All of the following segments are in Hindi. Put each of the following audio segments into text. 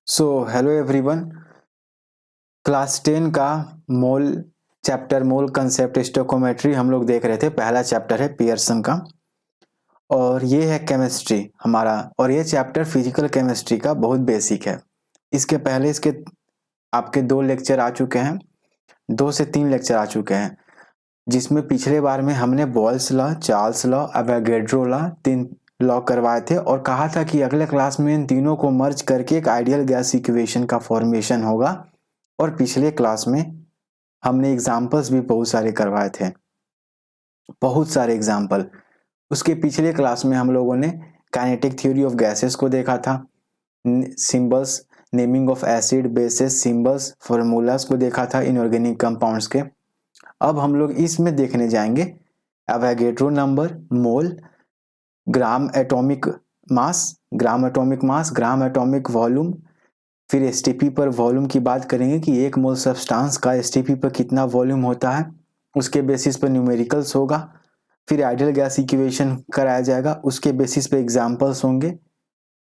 So hello everyone. क्लास 10 का मोल चैप्टर मोल कंसेप्ट स्टोइकोमेट्री हम लोग देख रहे थे। पहला चैप्टर है पियर्सन का और ये है केमिस्ट्री हमारा, और ये चैप्टर फिजिकल केमिस्ट्री का बहुत बेसिक है। इसके पहले इसके आपके 2 लेक्चर आ चुके हैं, 2 से 3 लेक्चर आ चुके हैं, जिसमें पिछले बार में हमने Boyle's law, Charles law, Avogadro law 3 law करवाए थे और कहा था कि अगले क्लास में इन तीनों को मर्ज करके एक आइडियल गैस इक्वेशन का फॉर्मेशन होगा। और पिछले क्लास में हमने एग्जाम्पल्स भी बहुत सारे करवाए थे, बहुत सारे एग्जाम्पल। उसके पिछले क्लास में हम लोगों ने काइनेटिक थ्योरी ऑफ गैसेस को देखा था, symbols, naming of acid, basis, symbols, formulas को देखा था इनऑर्गेनिक कंपाउंड्स के। अब हम लोग इसमें देखने जाएंगे Avogadro number, mole, gram atomic mass, gram atomic mass, gram atomic volume, फिर एसटीपी पर वॉल्यूम की बात करेंगे कि 1 मोल सब्सटेंस का एसटीपी पर कितना वॉल्यूम होता है, उसके बेसिस पर न्यूमेरिकल्स होगा। फिर आइडियल गैस इक्वेशन कराया जाएगा, उसके बेसिस पे एग्जांपल्स होंगे।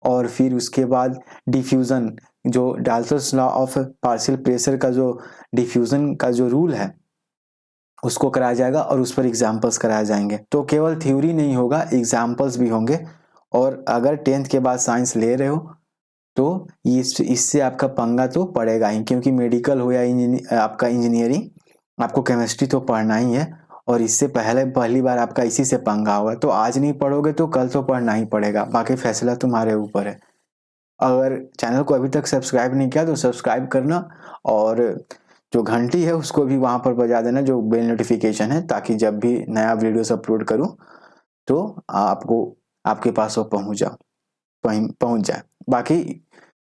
और फिर उसके बाद डिफ्यूजन, जो Dalton's law of partial pressure का जो डिफ्यूजन का जो रूल है उसको कराया जाएगा और उस पर एग्जाम्पल्स कराए जाएंगे। तो केवल थ्योरी नहीं होगा, एग्जाम्पल्स भी होंगे। और अगर 10th के बाद साइंस ले रहे हो तो इससे आपका पंगा तो पड़ेगा ही, क्योंकि मेडिकल हो या आपका इंजीनियरिंग, आपको केमिस्ट्री तो पढ़ना ही है। और इससे पहली बार आपका इसी से पंगा होगा, तो आज नहीं पढ़ोगे तो कल तो पढ़ना ही पड़ेगा, बाकी फैसला तुम्हारे ऊपर है। अगर चैनल को अभी तक सब्सक्राइब नहीं किया तो सब्सक्राइब करना, और जो घंटी है उसको भी वहां पर बजा देना, जो बेल नोटिफिकेशन है, ताकि जब भी नया वीडियोस अपलोड करूं तो आपको आपके पास वो पहुंच जाए। बाकी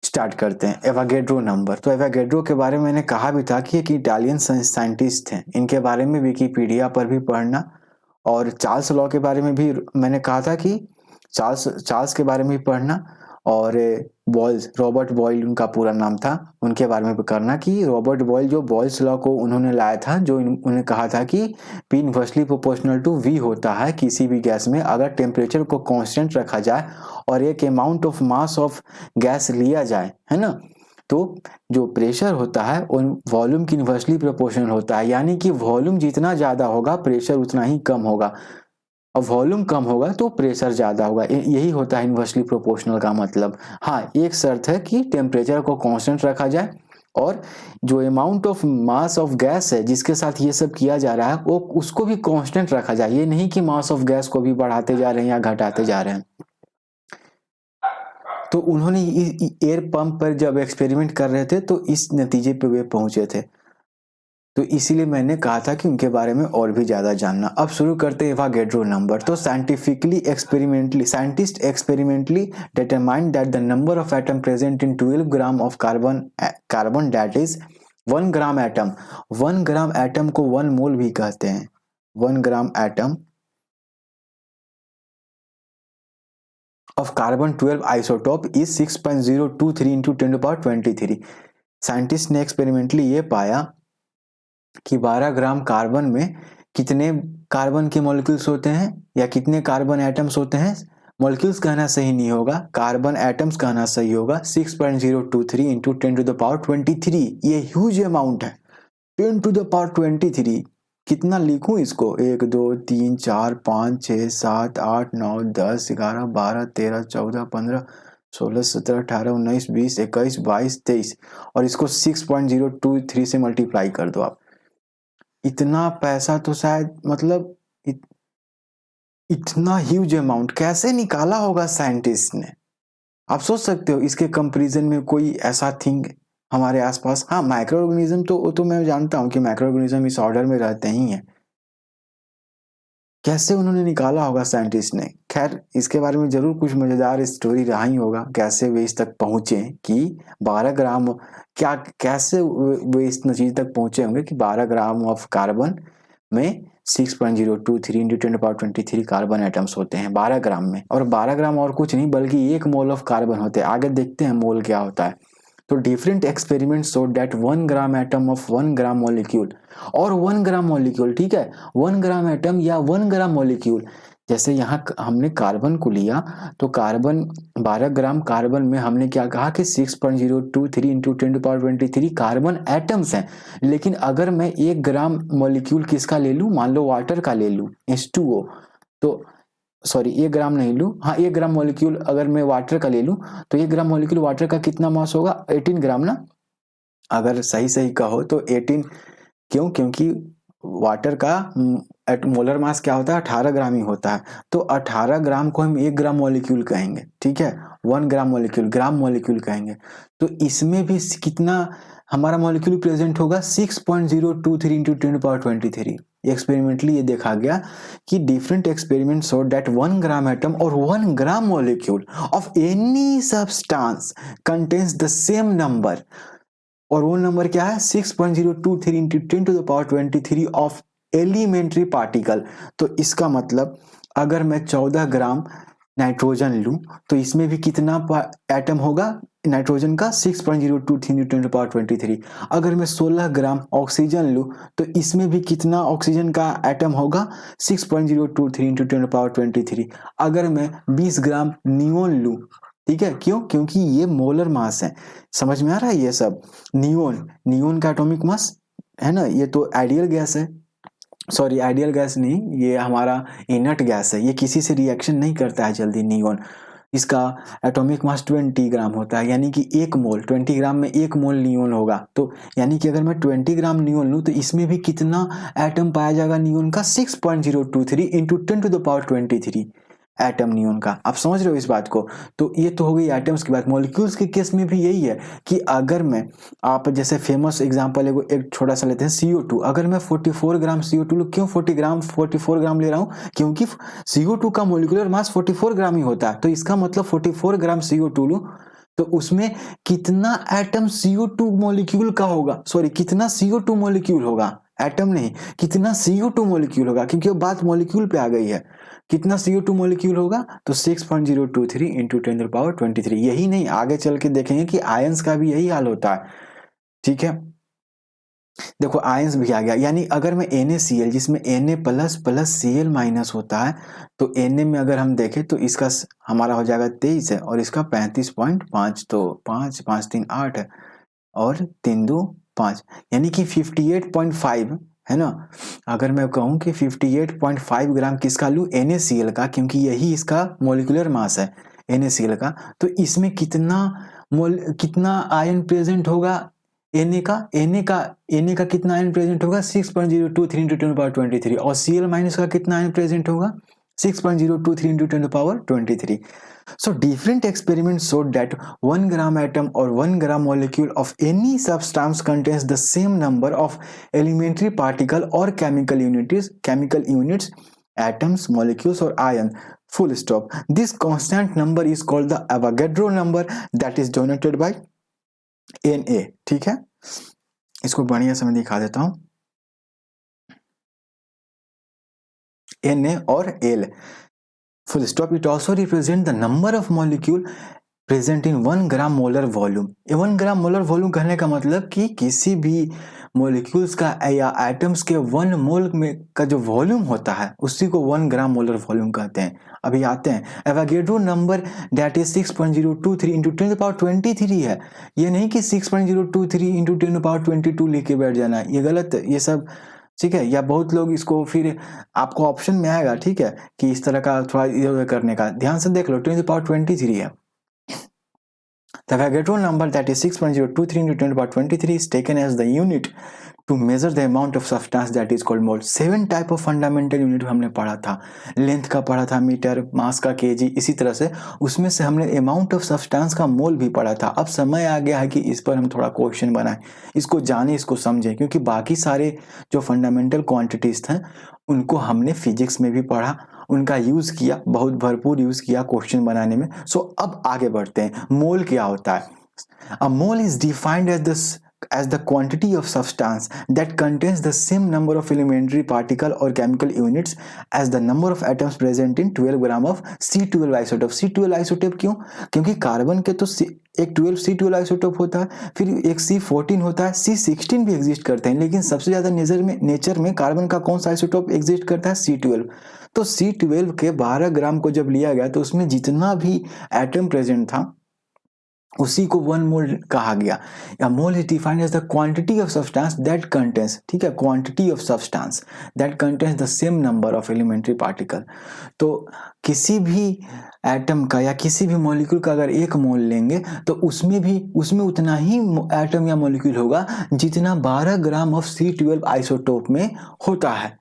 स्टार्ट करते हैं। एवोगैड्रो नंबर, तो एवोगैड्रो के बारे में मैंने कहा भी था कि एक इटालियन साइंटिस्ट हैं, इनके बारे में विकिपीडिया पर भी पढ़ना। और चार्ल्स लॉ के बारे में भी मैंने कहा था कि चार्ल्स के बारे में भी पढ़ना। और बॉयल्स, रॉबर्ट बॉयल उनका पूरा नाम था, उनके बारे में भी करना कि रॉबर्ट बॉयल जो बॉयल्स लॉ को उन्होंने लाया था, जो उन्होंने कहा था कि P inversely proportional to V होता है किसी भी गैस में अगर टेम्परेचर को कांस्टेंट रखा जाए और एक amount of mass of gas लिया जाए, है ना, तो जो प्रेशर होता है वो वॉल्यूम की इनवर्सली प्रोपोर्शनल होता है। यानी कि वॉल्यूम जितना ज्यादा होगा प्रेशर उतना ही कम होगा, और वॉल्यूम कम होगा तो प्रेशर ज्यादा होगा। यही होता है इनवर्सली प्रोपोर्शनल का मतलब। हाँ, एक शर्त है कि टेम्परेचर को कांस्टेंट रखा जाए और जो amount of mass of gas है जिसके साथ ये सब किया जा रहा है वो उसको भी कांस्टेंट रखा जाए। ये नहीं कि मास ऑफ गैस को भी बढ़ाते जा रहे हैं या घटाते जा रहे हैं। तो उन्होंने एयर पंप पर जब एक्सपेरिमेंट कर रहे थे तो इस नतीजे पे वे पहुंचे थे। तो इसीलिए मैंने कहा था कि उनके बारे में और भी ज्यादा जानना। अब शुरू करते हैं एवोगैड्रो नंबर। तो scientist experimentally determined that the number of atom present in 12 gram of carbon that is 1 gram atom. 1 gram atom को 1 मोल भी कहते हैं। 1 gram atom of carbon 12 isotope is 6.023 into 10 to the power 23। Scientist ने एक्सपेरिमेंटली ये पाया कि 12 ग्राम कार्बन में कितने कार्बन के मॉलिक्यूल्स होते हैं या कितने कार्बन एटम्स होते हैं। मॉलिक्यूल्स कहना सही नहीं होगा, कार्बन एटम्स कहना सही होगा। 6.023 इंटू 10 टू द पावर 23, ये ह्यूज अमाउंट है। 10 टू द पावर 23, कितना लिखूं इसको, 1 2 3 4 5 6 7 8 9 10 11 12 13 14 15 16 17 18 19 20 21 22 23, और इसको 6.023 से मल्टीप्लाई कर दो आप। इतना पैसा तो शायद मतलब इतना ह्यूज अमाउंट कैसे निकाला होगा साइंटिस्ट ने। आप सोच सकते हो इसके कंपैरिजन में कोई ऐसा थिंग हमारे आसपास। हाँ, माइक्रो ऑर्गेनिज्म तो मैं जानता हूं कि माइक्रो ऑर्गेनिज्म इस ऑर्डर में रहते ही हैं। कैसे उन्होंने निकाला होगा साइंटिस्ट ने। खैर, इसके बारे में जरूर कुछ मजेदार स्टोरी रहा ही होगा, कैसे वे इस तक पहुंचे कि 12 ग्राम, क्या कैसे वे इस नतीजे तक पहुंचे होंगे कि 12 ग्राम ऑफ कार्बन में 6.023 इंटू 10 पावर 23 कार्बन एटम्स होते हैं 12 ग्राम में। और 12 ग्राम और कुछ नहीं बल्कि 1 मोल ऑफ कार्बन होते हैं। आगे देखते हैं मोल क्या होता है। तो different experiment showed that 1 gram atom of 1 gram molecule, और 1 ग्राम मॉलिक्यूल, ठीक है, 1 ग्राम एटम या 1 ग्राम मॉलिक्यूल जैसे यहाँ हमने कार्बन को लिया तो कार्बन 12 ग्राम कार्बन में हमने क्या कहा कि 6.023 इंटू 10⁻23 कार्बन एटम्स हैं। लेकिन अगर मैं 1 ग्राम मॉलिक्यूल किसका ले लूँ, मान लो वाटर का ले लूँ H2O, तो सॉरी 1 ग्राम नहीं लूँ, हाँ 1 ग्राम मॉलिक्यूल अगर मैं वाटर का ले लूँ तो 1 ग्राम मॉलिक्यूल वाटर का कितना मास होगा, 18 ग्राम ना। अगर सही सही कहो तो 18, क्यों, क्योंकि वाटर का मोलर मास क्या होता है, 18 ग्राम ही होता है। तो 18 ग्राम को हम 1 ग्राम मॉलिक्यूल कहेंगे, ठीक है, 1 ग्राम मॉलिक्यूल ग्राम मॉलिक्यूल कहेंगे। तो इसमें भी कितना हमारा मॉलिक्यूल प्रेजेंट होगा, 6.023 इंटू 10⁻23। एक्सपेरिमेंटली ये देखा गया कि different experiment show that 1 gram atom और 1 gram molecule of any substance contains the same number, और वो नंबर क्या है 6.023 इंटू 10⁻23 ऑफ एलिमेंट्री पार्टिकल। तो इसका मतलब अगर मैं 14 ग्राम नाइट्रोजन लूं तो इसमें भी कितना एटम होगा नाइट्रोजन का, 6.023 इंटू 10⁻23। अगर मैं 16 ग्राम ऑक्सीजन लूं तो इसमें भी कितना ऑक्सीजन का एटम होगा, 6.023 इंटू 10⁻23। अगर मैं 20 ग्राम नियोन लूं, ठीक है, क्यों, क्योंकि ये मोलर मास है। समझ में आ रहा है ये सब। नियोन का एटॉमिक मास है ना, ये तो आइडियल गैस है, सॉरी आइडियल गैस नहीं, ये हमारा इनर्ट गैस है, ये किसी से रिएक्शन नहीं करता है जल्दी नियोन। इसका एटॉमिक मास 20 ग्राम होता है, यानी कि 1 मोल, 20 ग्राम में 1 मोल नियोन होगा। तो यानी कि अगर मैं 20 ग्राम नियोन लूँ तो इसमें भी कितना एटम पाया जाएगा नियोन का, 6.023 इंटू 10⁻23 एटम नियोन का। आप समझ रहे हो इस बात को। तो ये तो हो गई एटम्स की बात। मॉलिक्यूल्स के केस में भी यही है कि अगर मैं, आप जैसे फेमस एग्जांपल एक छोटा सा लेते हैं CO2। अगर मैं 44 ग्राम CO2 लूँ, क्यों 44 ग्राम ले रहा हूँ, क्योंकि CO2 का मोलिकुलर मास 44 ग्राम ही होता है। तो इसका मतलब 44 ग्राम CO2 लूँ तो उसमें कितना एटम CO2 मॉलिक्यूल का होगा, सॉरी कितना CO2 मॉलिक्यूल होगा, एटम नहीं, कितना CO2 मॉलिक्यूल होगा, क्योंकि अब बात मॉलिक्यूल पे आ गई है। कितना CO2 मॉलिक्यूल होगा, तो 6.023 इंटू 10⁻23। यही नहीं, आगे चल के देखेंगे कि आयंस का भी यही हाल होता है, ठीक है। देखो आयंस भी आ गया, यानी अगर मैं NaCl जिसमें Na plus plus Cl minus होता है, तो Na में अगर हम देखें तो इसका हमारा हो जाएगा 23 है और इसका 35.5, तो 5 5 3 8 है और 3 2 5, यानी कि 58.5 है ना। अगर मैं कहूं कि 58.5 ग्राम किसका लूं, NaCl का, क्योंकि यही इसका मोलिकुलर मास है NaCl का, तो इसमें कितना आयन प्रेजेंट होगा, Na का कितना आयन प्रेजेंट होगा, 6.023 इंटू 10⁻23, और Cl माइनस का कितना आयन प्रेजेंट होगा, 6.023 into 10⁻23। So different experiments showed that 1 gram atom or 1 gram molecule of any substance contains the same number of elementary particle or chemical units, atoms, molecules or ions. Full stop. This constant number is called the Avogadro number, that is denoted by Na। ठीक है, इसको बढ़िया से मैं दिखा देता हूं, Na और L। Full stop. It also represents the number of molecule present in 1 gram molar volume. 1 gram molar volume कहने का मतलब कि किसी भी मॉलिक्यूल्स का या एटम्स के 1 मोल में का जो वॉल्यूम होता है उसी को 1 ग्राम मोलर वॉल्यूम कहते हैं। अभी आते हैं Avogadro number, that is 6.023 into 10⁻23 है। ये नहीं कि 6.023 इंटू 10⁻22 लिख के बैठ जाना, ये गलत है ये सब, ठीक है। या बहुत लोग इसको, फिर आपको ऑप्शन में आएगा, ठीक है, कि इस तरह का थोड़ा इधर करने का, ध्यान से देख लो 10⁻23 है। The Avogadro number, that is 6.023 into 10⁻23 is taken as the unit to measure the amount of substance that is called mole। 7 type of fundamental unit हमने पढ़ा था, लेंथ का पढ़ा था मीटर, मास का केजी, इसी तरह से उसमें से हमने अमाउंट ऑफ सब्सटेंस का मोल भी पढ़ा था। अब समय आ गया है कि इस पर हम थोड़ा क्वेश्चन बनाएं, इसको जाने, इसको समझें, क्योंकि बाकी सारे जो फंडामेंटल क्वांटिटीज थे उनको हमने फिजिक्स में भी पढ़ा, उनका यूज किया, बहुत भरपूर यूज किया क्वेश्चन बनाने में। सो अब आगे बढ़ते हैं, मोल क्या होता है। A mole is defined as the as the quantity of substance that contains the same number of elementary particle or chemical units as the number of atoms present in 12 gram of C12 isotope. C12 isotope क्यों? क्योंकि कार्बन के तो एक 12 C12 आइसोटोप होता है, फिर एक C14 होता है, C16 भी एग्जिस्ट करते हैं, लेकिन सबसे ज्यादा नेचर में कार्बन का कौन सा आइसोटोप एग्जिस्ट करता है? C12। तो C12 के 12 ग्राम को जब लिया गया तो उसमें जितना भी एटम प्रेजेंट था उसी को 1 मोल कहा गया। या mole is defined as the quantity of substance that contains, ठीक है, quantity of substance that contains the same number of elementary particle. तो किसी भी एटम का या किसी भी मॉलिक्यूल का अगर 1 मोल लेंगे तो उसमें उतना ही एटम या मॉलिक्यूल होगा जितना 12 ग्राम ऑफ C12 आइसोटोप में होता है।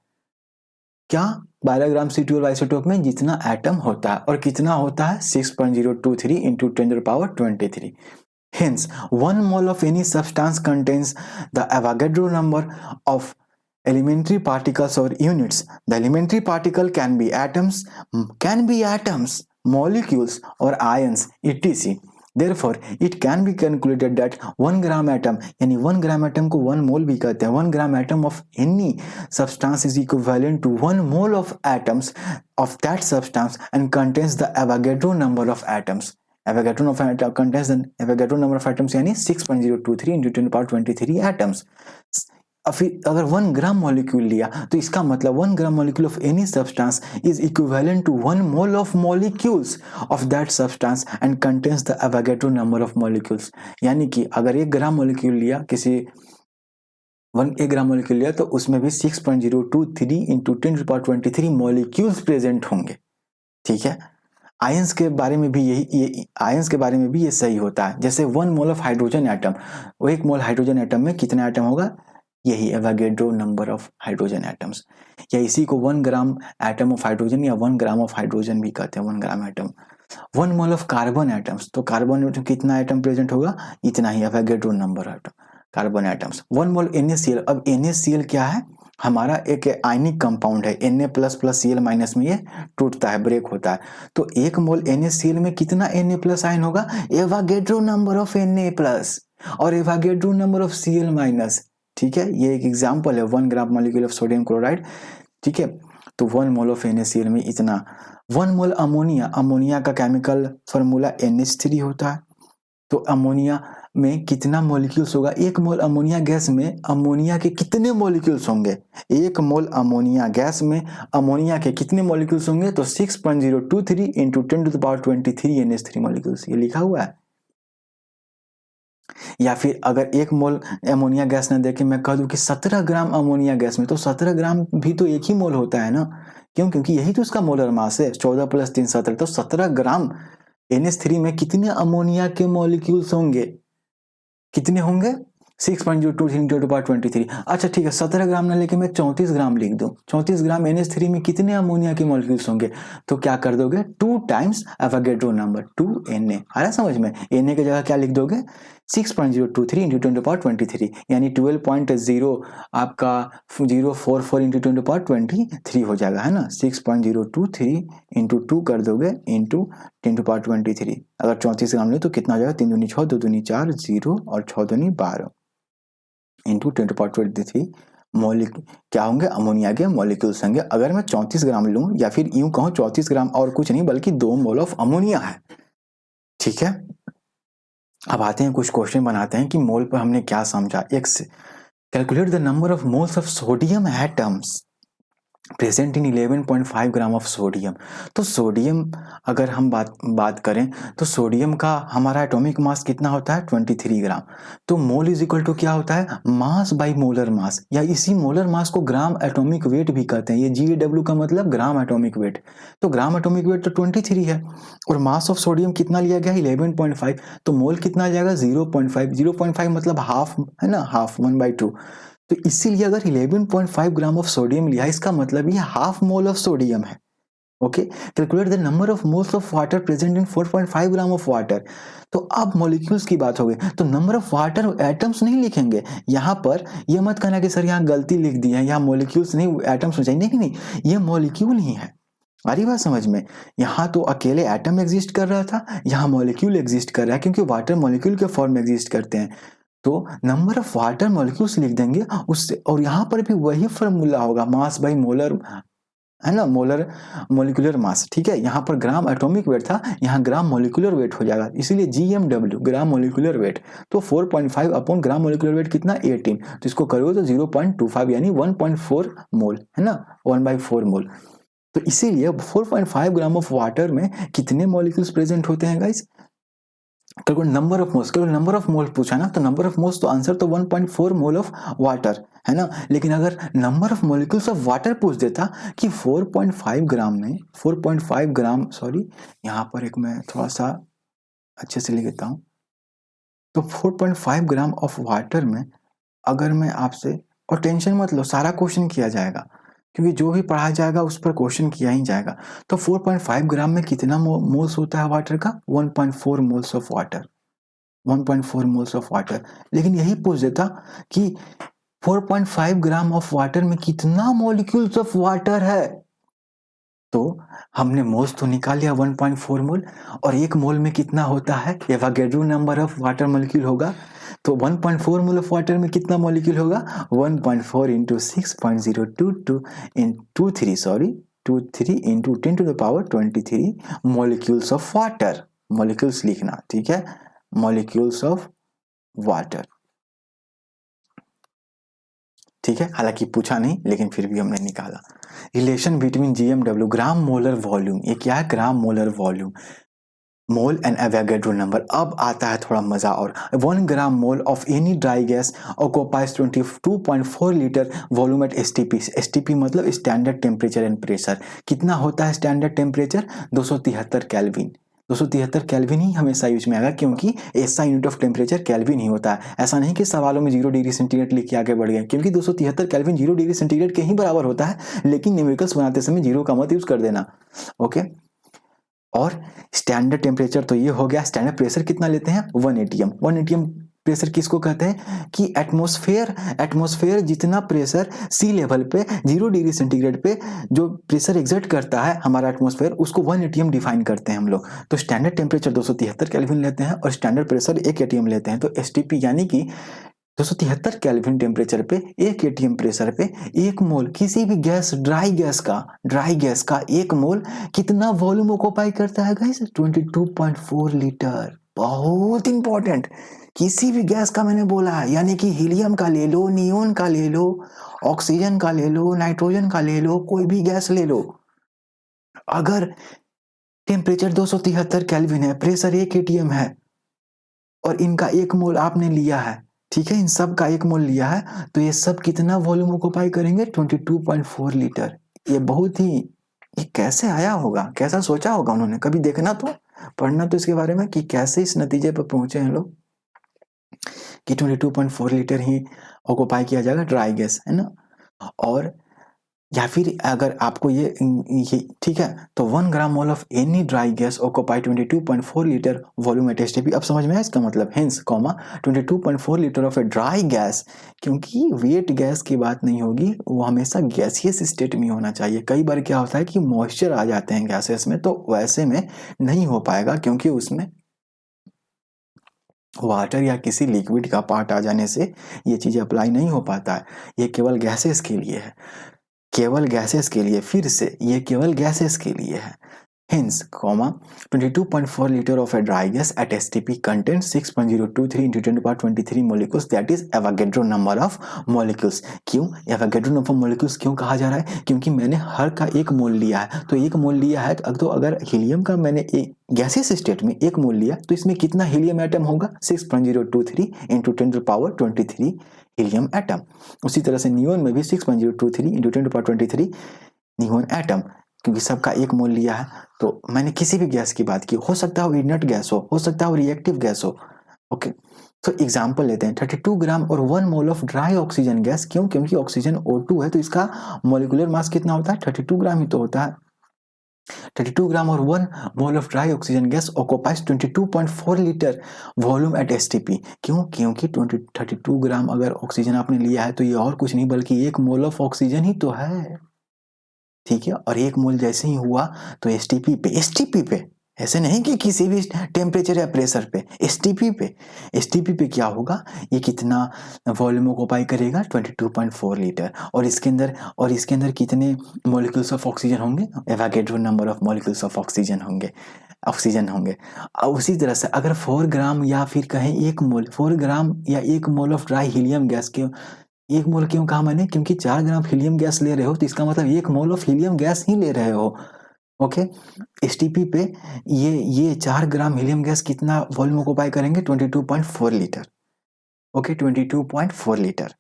क्या? 12 ग्राम C12 आइसोटोप में जितना एटम होता है, और कितना होता है? 6.023 into 10 to the power 23। Hence, 1 mole of any substance contains the Avogadro number of elementary particles or units. The elementary particle can be atoms, molecules or ions, etc. Therefore, it can be calculated that 1 gram atom, यानी 1 gram atom को 1 mole भी कहते हैं, 1 gram atom of any substance is equivalent to 1 mole of atoms of that substance and contains the Avogadro number of atoms. Avogadro number contains the Avogadro number of atoms यानी 6.023 into 10 to the power 23 atoms. फिर अगर 1 ग्राम मॉलिक्यूल लिया तो इसका मतलब 1 gram molecule of any substance is equivalent to 1 mole of molecules of that substance and contains the Avogadro number of molecules. यानी कि अगर 1 ग्राम मॉलिक्यूल लिया, एक ग्राम मॉलिक्यूल लिया तो उसमें भी 6.023 into 10 to power 23 molecules present होंगे। ठीक है, आयंस के बारे में भी ये सही होता है। जैसे 1 मोल ऑफ हाइड्रोजन एटम, वो 1 मोल हाइड्रोजन एटम में कितना एटम होगा? यही Avogadro number of hydrogen atoms. या इसी को 1 ग्राम एटम ऑफ हाइड्रोजन या 1 ग्राम ऑफ हाइड्रोजन भी कहते हैं, 1 gram atom. 1 mole of carbon atoms, तो कार्बन में कितना एटम प्रेजेंट होगा? इतना ही Avogadro number atom carbon atoms. 1 mole NaCl। अब NaCl क्या है? हमारा एक आयनिक कंपाउंड है, Na++Cl- में ये टूटता है, ब्रेक होता है। तो 1 मोल NaCl में कितना Na+ आयन होगा? एवोगैड्रो नंबर ऑफ Na+ और एवोगैड्रो नंबर ऑफ Cl-। ठीक है, ये एक एग्जांपल है 1 gram molecule of sodium chloride. ठीक है, तो 1 मोल ऑफ NaCl में इतना। 1 मोल अमोनिया का केमिकल फॉर्मूला NH3 होता है। तो अमोनिया में कितना मॉलिक्यूल्स होगा? 1 मोल अमोनिया गैस में अमोनिया के कितने मॉलिक्यूल्स होंगे? 1 मोल अमोनिया गैस में अमोनिया के कितने मॉलिक्यूल्स होंगे? तो 6.023 into 10 to the power 23 NH3 molecules, ये लिखा हुआ है। या फिर अगर 1 मोल अमोनिया गैस न देके मैं कह दूं कि 17 ग्राम अमोनिया गैस में, तो 17 ग्राम भी तो एक ही मोल होता है ना। क्यों? क्योंकि यही तो उसका मोलर मास है, 14 + 3 17। तो 17 ग्राम NH3 में कितने अमोनिया के मॉलिक्यूल्स होंगे? कितने होंगे? 6.023 इंटू 10 टू पावर 23। अच्छा ठीक है, 17 ग्राम ना लेके मैं 34 ग्राम लिख दूं। 34 ग्राम NH3 में कितने अमोनिया के मॉलिक्यूल्स होंगे? तो क्या कर दोगे? 2 टाइम्स एवोगैड्रो नंबर, 2 Na। आ रहा समझ में? Na की जगह क्या लिख दोगे? 6.023 इंटू 10 टू पावर 23, यानी 12.0 आपका 044 इंटू 10 टू पावर 23 हो जाएगा, है ना। 6.023 इंटू 2 कर दोगे इंटू 10 टू पावर 23। अगर 34 ग्राम ले तो कितना हो जाएगा? 3 दूनी 6, 2 दूनी 4, 0 और 6 दूनी 12 इंटू 10 टू पावर 23 क्या होंगे? अमोनिया के मॉलिक्यूल्स होंगे। अगर मैं 34 ग्राम लूं, या फिर यूं कहूं 34 ग्राम और कुछ नहीं बल्कि 2 मोल ऑफ अमोनिया है। ठीक है, अब आते हैं कुछ क्वेश्चन बनाते हैं कि मोल पर हमने क्या समझा। Calculate the number of moles of sodium atoms present in 11.5 gram of sodium. तो सोडियम अगर हम बात करें तो सोडियम का हमारा एटॉमिक मास कितना होता है? 23 ग्राम। तो मोल इज इक्वल टू क्या होता है? मास बाई मोलर मास, या इसी मोलर मास को ग्राम एटॉमिक वेट भी कहते हैं। ये GAW का मतलब ग्राम एटॉमिक वेट। तो ग्राम एटॉमिक वेट तो 23 है, और मास ऑफ सोडियम कितना लिया गया? 11.5। तो मोल कितना आ जाएगा? 0.5। 0.5 मतलब हाफ, है ना, हाफ 1/2। तो इसीलिए अगर 11.5 ग्राम ऑफ सोडियम लिया, इसका मतलब ये हाफ मोल ऑफ सोडियम है। Okay, calculate the number of moles of water present in 4.5 gram of water. तो अब मॉलिक्यूल्स की बात हो गई, तो नंबर ऑफ वाटर एटम्स नहीं लिखेंगे यहां पर। ये मत कहना कि सर यहाँ गलती लिख दी है, यहाँ मॉलिक्यूल्स नहीं एटम्स हो चाहिए। नहीं, ये मॉलिक्यूल ही है। आ रही बात समझ में? यहाँ तो अकेले एटम एग्जिस्ट कर रहा था, यहाँ मॉलिक्यूल एग्जिस्ट कर रहा है, क्योंकि वाटर मॉलिक्यूल के फॉर्म में एग्जिस्ट करते हैं। तो नंबर ऑफ वाटर मॉलिक्यूल्स लिख देंगे उससे, और यहाँ पर भी वही फॉर्मूला होगा, मास बाई मोलर, है ना, मोलर मोलिकुलर मास, ठीक है। यहाँ पर ग्राम एटॉमिक वेट था, यहाँ ग्राम मोलिकुलर वेट हो जाएगा, इसीलिए GMW ग्राम मोलिकुलर वेट। तो 4.5 अपॉन ग्राम मोलिकुलर वेट कितना 18, तो इसको करोगे तो 0.25 यानी 1.4 मोल, है ना, 1/4 मोल। तो इसीलिए 4.5 ग्राम ऑफ वाटर में कितने मॉलिक्यूल्स प्रेजेंट होते हैं guys? Number of moles, number of mole पूछा ना, तो नंबर ऑफ मोल्स तो आंसर तो 1.4 मोल ऑफ वाटर, है ना। लेकिन अगर number of molecules of water पूछ देता कि 4.5 ग्राम में 4.5 ग्राम, सॉरी यहाँ पर एक मैं थोड़ा सा अच्छे से लिख देता हूँ, तो 4.5 ग्राम ऑफ वाटर में अगर मैं आपसे, और टेंशन मत लो सारा क्वेश्चन किया जाएगा, क्योंकि जो भी पढ़ाया जाएगा उस पर क्वेश्चन किया ही जाएगा। तो 4.5 ग्राम में कितना मोल्स होता है वाटर का? 1.4 moles of water, 1.4 moles of water. लेकिन यही पूछ देता कि 4.5 ग्राम ऑफ वाटर में कितना मॉलिक्यूल्स ऑफ वाटर है, तो हमने मोल्स तो निकाल लिया 1.4 मोल, और एक मोल में कितना होता है, Avogadro number of water molecule होगा। तो 1.4 मोल ऑफ वाटर में कितना मॉलिक्यूल होगा? 1.4 into 6.022 into 3 sorry 23 into 10 to the power 23 molecules of water. Molecules लिखना, ठीक है, मॉलिक्यूल्स ऑफ वाटर, ठीक है। हालांकि पूछा नहीं लेकिन फिर भी हमने निकाला। Relation between GMW gram molar volume, ये क्या है? Gram molar volume, mole and Avogadro number. अब आता है थोड़ा मजा और, 1 gram mole of any dry gas occupies 22.4 litre volume at STP। STP मतलब स्टैंडर्ड टेम्परेचर एंड प्रेशर। कितना होता है स्टैंडर्ड टेम्परेचर? 273 केल्विन। 273 केल्विन ही हमेशा यूज में आएगा, क्योंकि ऐसा यूनिट ऑफ टेम्परेचर केल्विन ही होता है। ऐसा नहीं कि सवालों में 0 डिग्री सेंटीग्रेड लिख के आगे बढ़ गए, क्योंकि 273 केल्विन 0 डिग्री सेंटीग्रेड के ही बराबर होता है, लेकिन न्यूमेरिकल्स बनाते समय 0 का मत यूज कर देना, ओके। और स्टैंडर्ड टेम्परेचर तो ये हो गया। स्टैंडर्ड प्रेशर कितना लेते हैं? 1 atm। 1 atm प्रेशर किसको कहते हैं? कि एटमॉस्फेयर जितना प्रेशर सी लेवल पे 0 डिग्री सेंटीग्रेड पे जो प्रेशर एग्जर्ट करता है हमारा एटमॉस्फेयर, उसको 1 atm डिफाइन करते हैं हम लोग। तो स्टैंडर्ड टेम्परेचर 273 केल्विन लेते हैं और स्टैंडर्ड प्रेशर 1 atm लेते हैं। तो STP यानी कि 273 केल्विन टेम्परेचर पे 1 atm प्रेशर पे 1 मोल किसी भी गैस, ड्राई गैस का 1 मोल कितना वॉल्यूम ऑक्यूपाई करता है गाइस? 22.4 लीटर। बहुत इंपॉर्टेंट, किसी भी गैस का मैंने बोला है, यानी कि हीलियम का ले लो, नियोन का ले लो, ऑक्सीजन का ले लो, नाइट्रोजन का ले लो, कोई भी गैस ले लो, अगर टेम्परेचर 273 केल्विन है, प्रेशर 1 atm है और इनका 1 मोल आपने लिया है, ठीक है, इन सब का 1 मोल लिया है, तो ये सब कितना वॉल्यूम ऑक्यूपाई करेंगे? 22.4 लीटर। ये बहुत ही, ये कैसे आया होगा, कैसा सोचा होगा उन्होंने? कभी देखना तो, पढ़ना तो इसके बारे में कि कैसे इस नतीजे पर पहुंचे हैं लोग कि 22.4 लीटर ही ऑक्यूपाई किया जाएगा ड्राई गैस, है ना। और या फिर अगर आपको ये ठीक है, तो 1 gram mole of any dry gas occupy 22.4 litre volume at STP। अब समझ में आया इसका मतलब? Hence 22.4 litre of a dry gas, क्योंकि वेट गैस की बात नहीं होगी, वो हमेशा गैसियस स्टेट में होना चाहिए। कई बार क्या होता है कि मॉइस्चर आ जाते हैं गैसेस में, तो वैसे में नहीं हो पाएगा, क्योंकि उसमें वाटर या किसी लिक्विड का पार्ट आ जाने से ये चीज़ अप्लाई नहीं हो पाता है। ये केवल गैसेस के लिए है, केवल गैसेस के लिए, फिर से ये केवल गैसेस के लिए है। Hence, 22.4 liter of a dry gas at STP contains 6.023 into 10 to the power 23 molecules, that is Avogadro number of molecules। क्यों Avogadro number of molecules क्यों कहा जा रहा है? क्योंकि मैंने हर का 1 मोल लिया है, तो 1 मोल लिया है, तो अगर हीलियम का मैंने एक गैसियस स्टेट में 1 मोल लिया, तो इसमें कितना हीलियम एटम होगा? 6.023 into 10 to the power 23 helium atom. उसी तरह से नियोन में भी 6.023 into 10 to the power 23 neon atom, क्योंकि सबका 1 मोल लिया है। तो मैंने किसी भी गैस की बात की, हो सकता है वो इनर्ट गैस हो सकता है वो रिएक्टिव गैस हो, ओके। तो एग्जांपल लेते हैं, 32 ग्राम और 1 mole of dry oxygen gas. क्यों? क्योंकि ऑक्सीजन O2 है, तो इसका मॉलिक्यूलर मास कितना होता है? 32 ग्राम ही तो होता है। 32 ग्राम और 1 mole of dry oxygen gas occupies 22.4 litre volume at STP। क्यों? क्योंकि 32 ग्राम अगर ऑक्सीजन आपने लिया है, तो ये और कुछ नहीं बल्कि 1 मोल ऑफ ऑक्सीजन ही तो है, ठीक है। और 1 मोल जैसे ही हुआ तो STP पे ऐसे नहीं कि किसी भी टेम्परेचर या प्रेशर पे, एसटीपी पे। एसटीपी पे क्या होगा, ये कितना वॉल्यूम ऑक्यूपाई करेगा, 22.4 लीटर। और इसके अंदर कितने मॉलिक्यूल्स ऑफ ऑक्सीजन होंगे, Avogadro number of molecules of oxygen होंगे। और उसी तरह से अगर 4 ग्राम या फिर कहें 1 मोल, 4 ग्राम या 1 mole of dry helium gas के, 1 मोल क्यों कहा मैंने, क्योंकि 4 ग्राम हीलियम गैस ले रहे हो तो इसका मतलब 1 मोल ऑफ हीलियम गैस ही ले रहे हो। ओके, एसटीपी पे ये 4 ग्राम हीलियम गैस कितना वॉल्यूम ऑक्यूपाई करेंगे, 22.4 लीटर। ओके, 22.4 लीटर,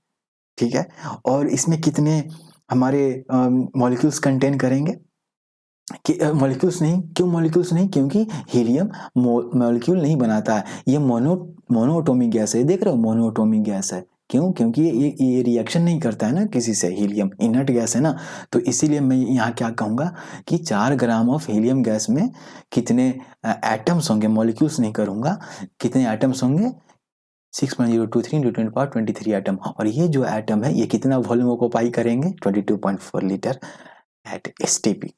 ठीक है। और इसमें कितने हमारे मॉलिक्यूल्स कंटेन करेंगे, मॉलिक्यूल्स नहीं, क्यों मॉलिक्यूल्स नहीं, क्योंकि हीलियम मॉलिक्यूल नहीं बनाता है, ये मोनोएटॉमिक गैस है, देख रहे हो, मोनोएटॉमिक गैस है। क्यों, क्योंकि ये रिएक्शन नहीं करता है ना किसी से, हीलियम इनर्ट गैस है ना। तो इसीलिए मैं यहाँ क्या कहूँगा कि 4 ग्राम ऑफ हीलियम गैस में कितने एटम्स होंगे, मॉलिक्यूल्स नहीं करूँगा, कितने एटम्स होंगे, 6.023 × 10⁻23 एटम। और ये जो एटम है ये कितना वॉल्यूम ऑक्यूपाई करेंगे, 22.4 लीटर एट एसटीपी।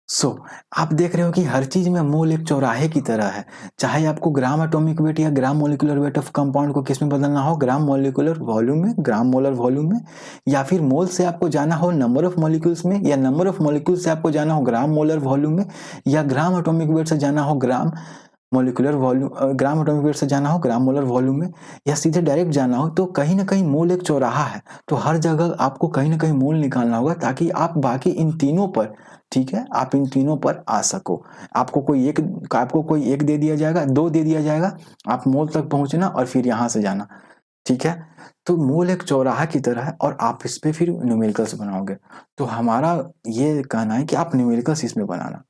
आप देख रहे हो कि हर चीज में मोल एक चौराहे की तरह है। चाहे आपको ग्राम एटॉमिक वेट या gram molecular weight of compound को किस में बदलना हो, ग्राम मोलिकुलर वॉल्यूम में, ग्राम मोलर वॉल्यूम में, या फिर मोल से आपको जाना हो नंबर ऑफ मॉलिक्यूल्स में, या नंबर ऑफ मॉलिक्यूल्स से आपको जाना हो ग्राम मोलर वॉल्यूम में, या ग्राम एटॉमिक वेट से जाना हो gram molecular volume, gram atomic weight से जाना हो ग्राम मोलर वॉल्यूम में, या सीधे डायरेक्ट जाना हो, तो कहीं ना कहीं मोल एक चौराहा है। तो हर जगह आपको कहीं ना कहीं मोल निकालना होगा ताकि आप बाकी इन तीनों पर, ठीक है, आप इन तीनों पर आ सको। आपको कोई एक दे दिया जाएगा, 2 दे दिया जाएगा, आप मोल तक पहुंचना और फिर यहां से जाना, ठीक है। तो मोल एक चौराहा की तरह है और आप इस पे फिर न्यूमेरिकल्स बनाओगे। तो हमारा ये कहना है कि आप न्यूमेरिकल्स इसमें बनाना।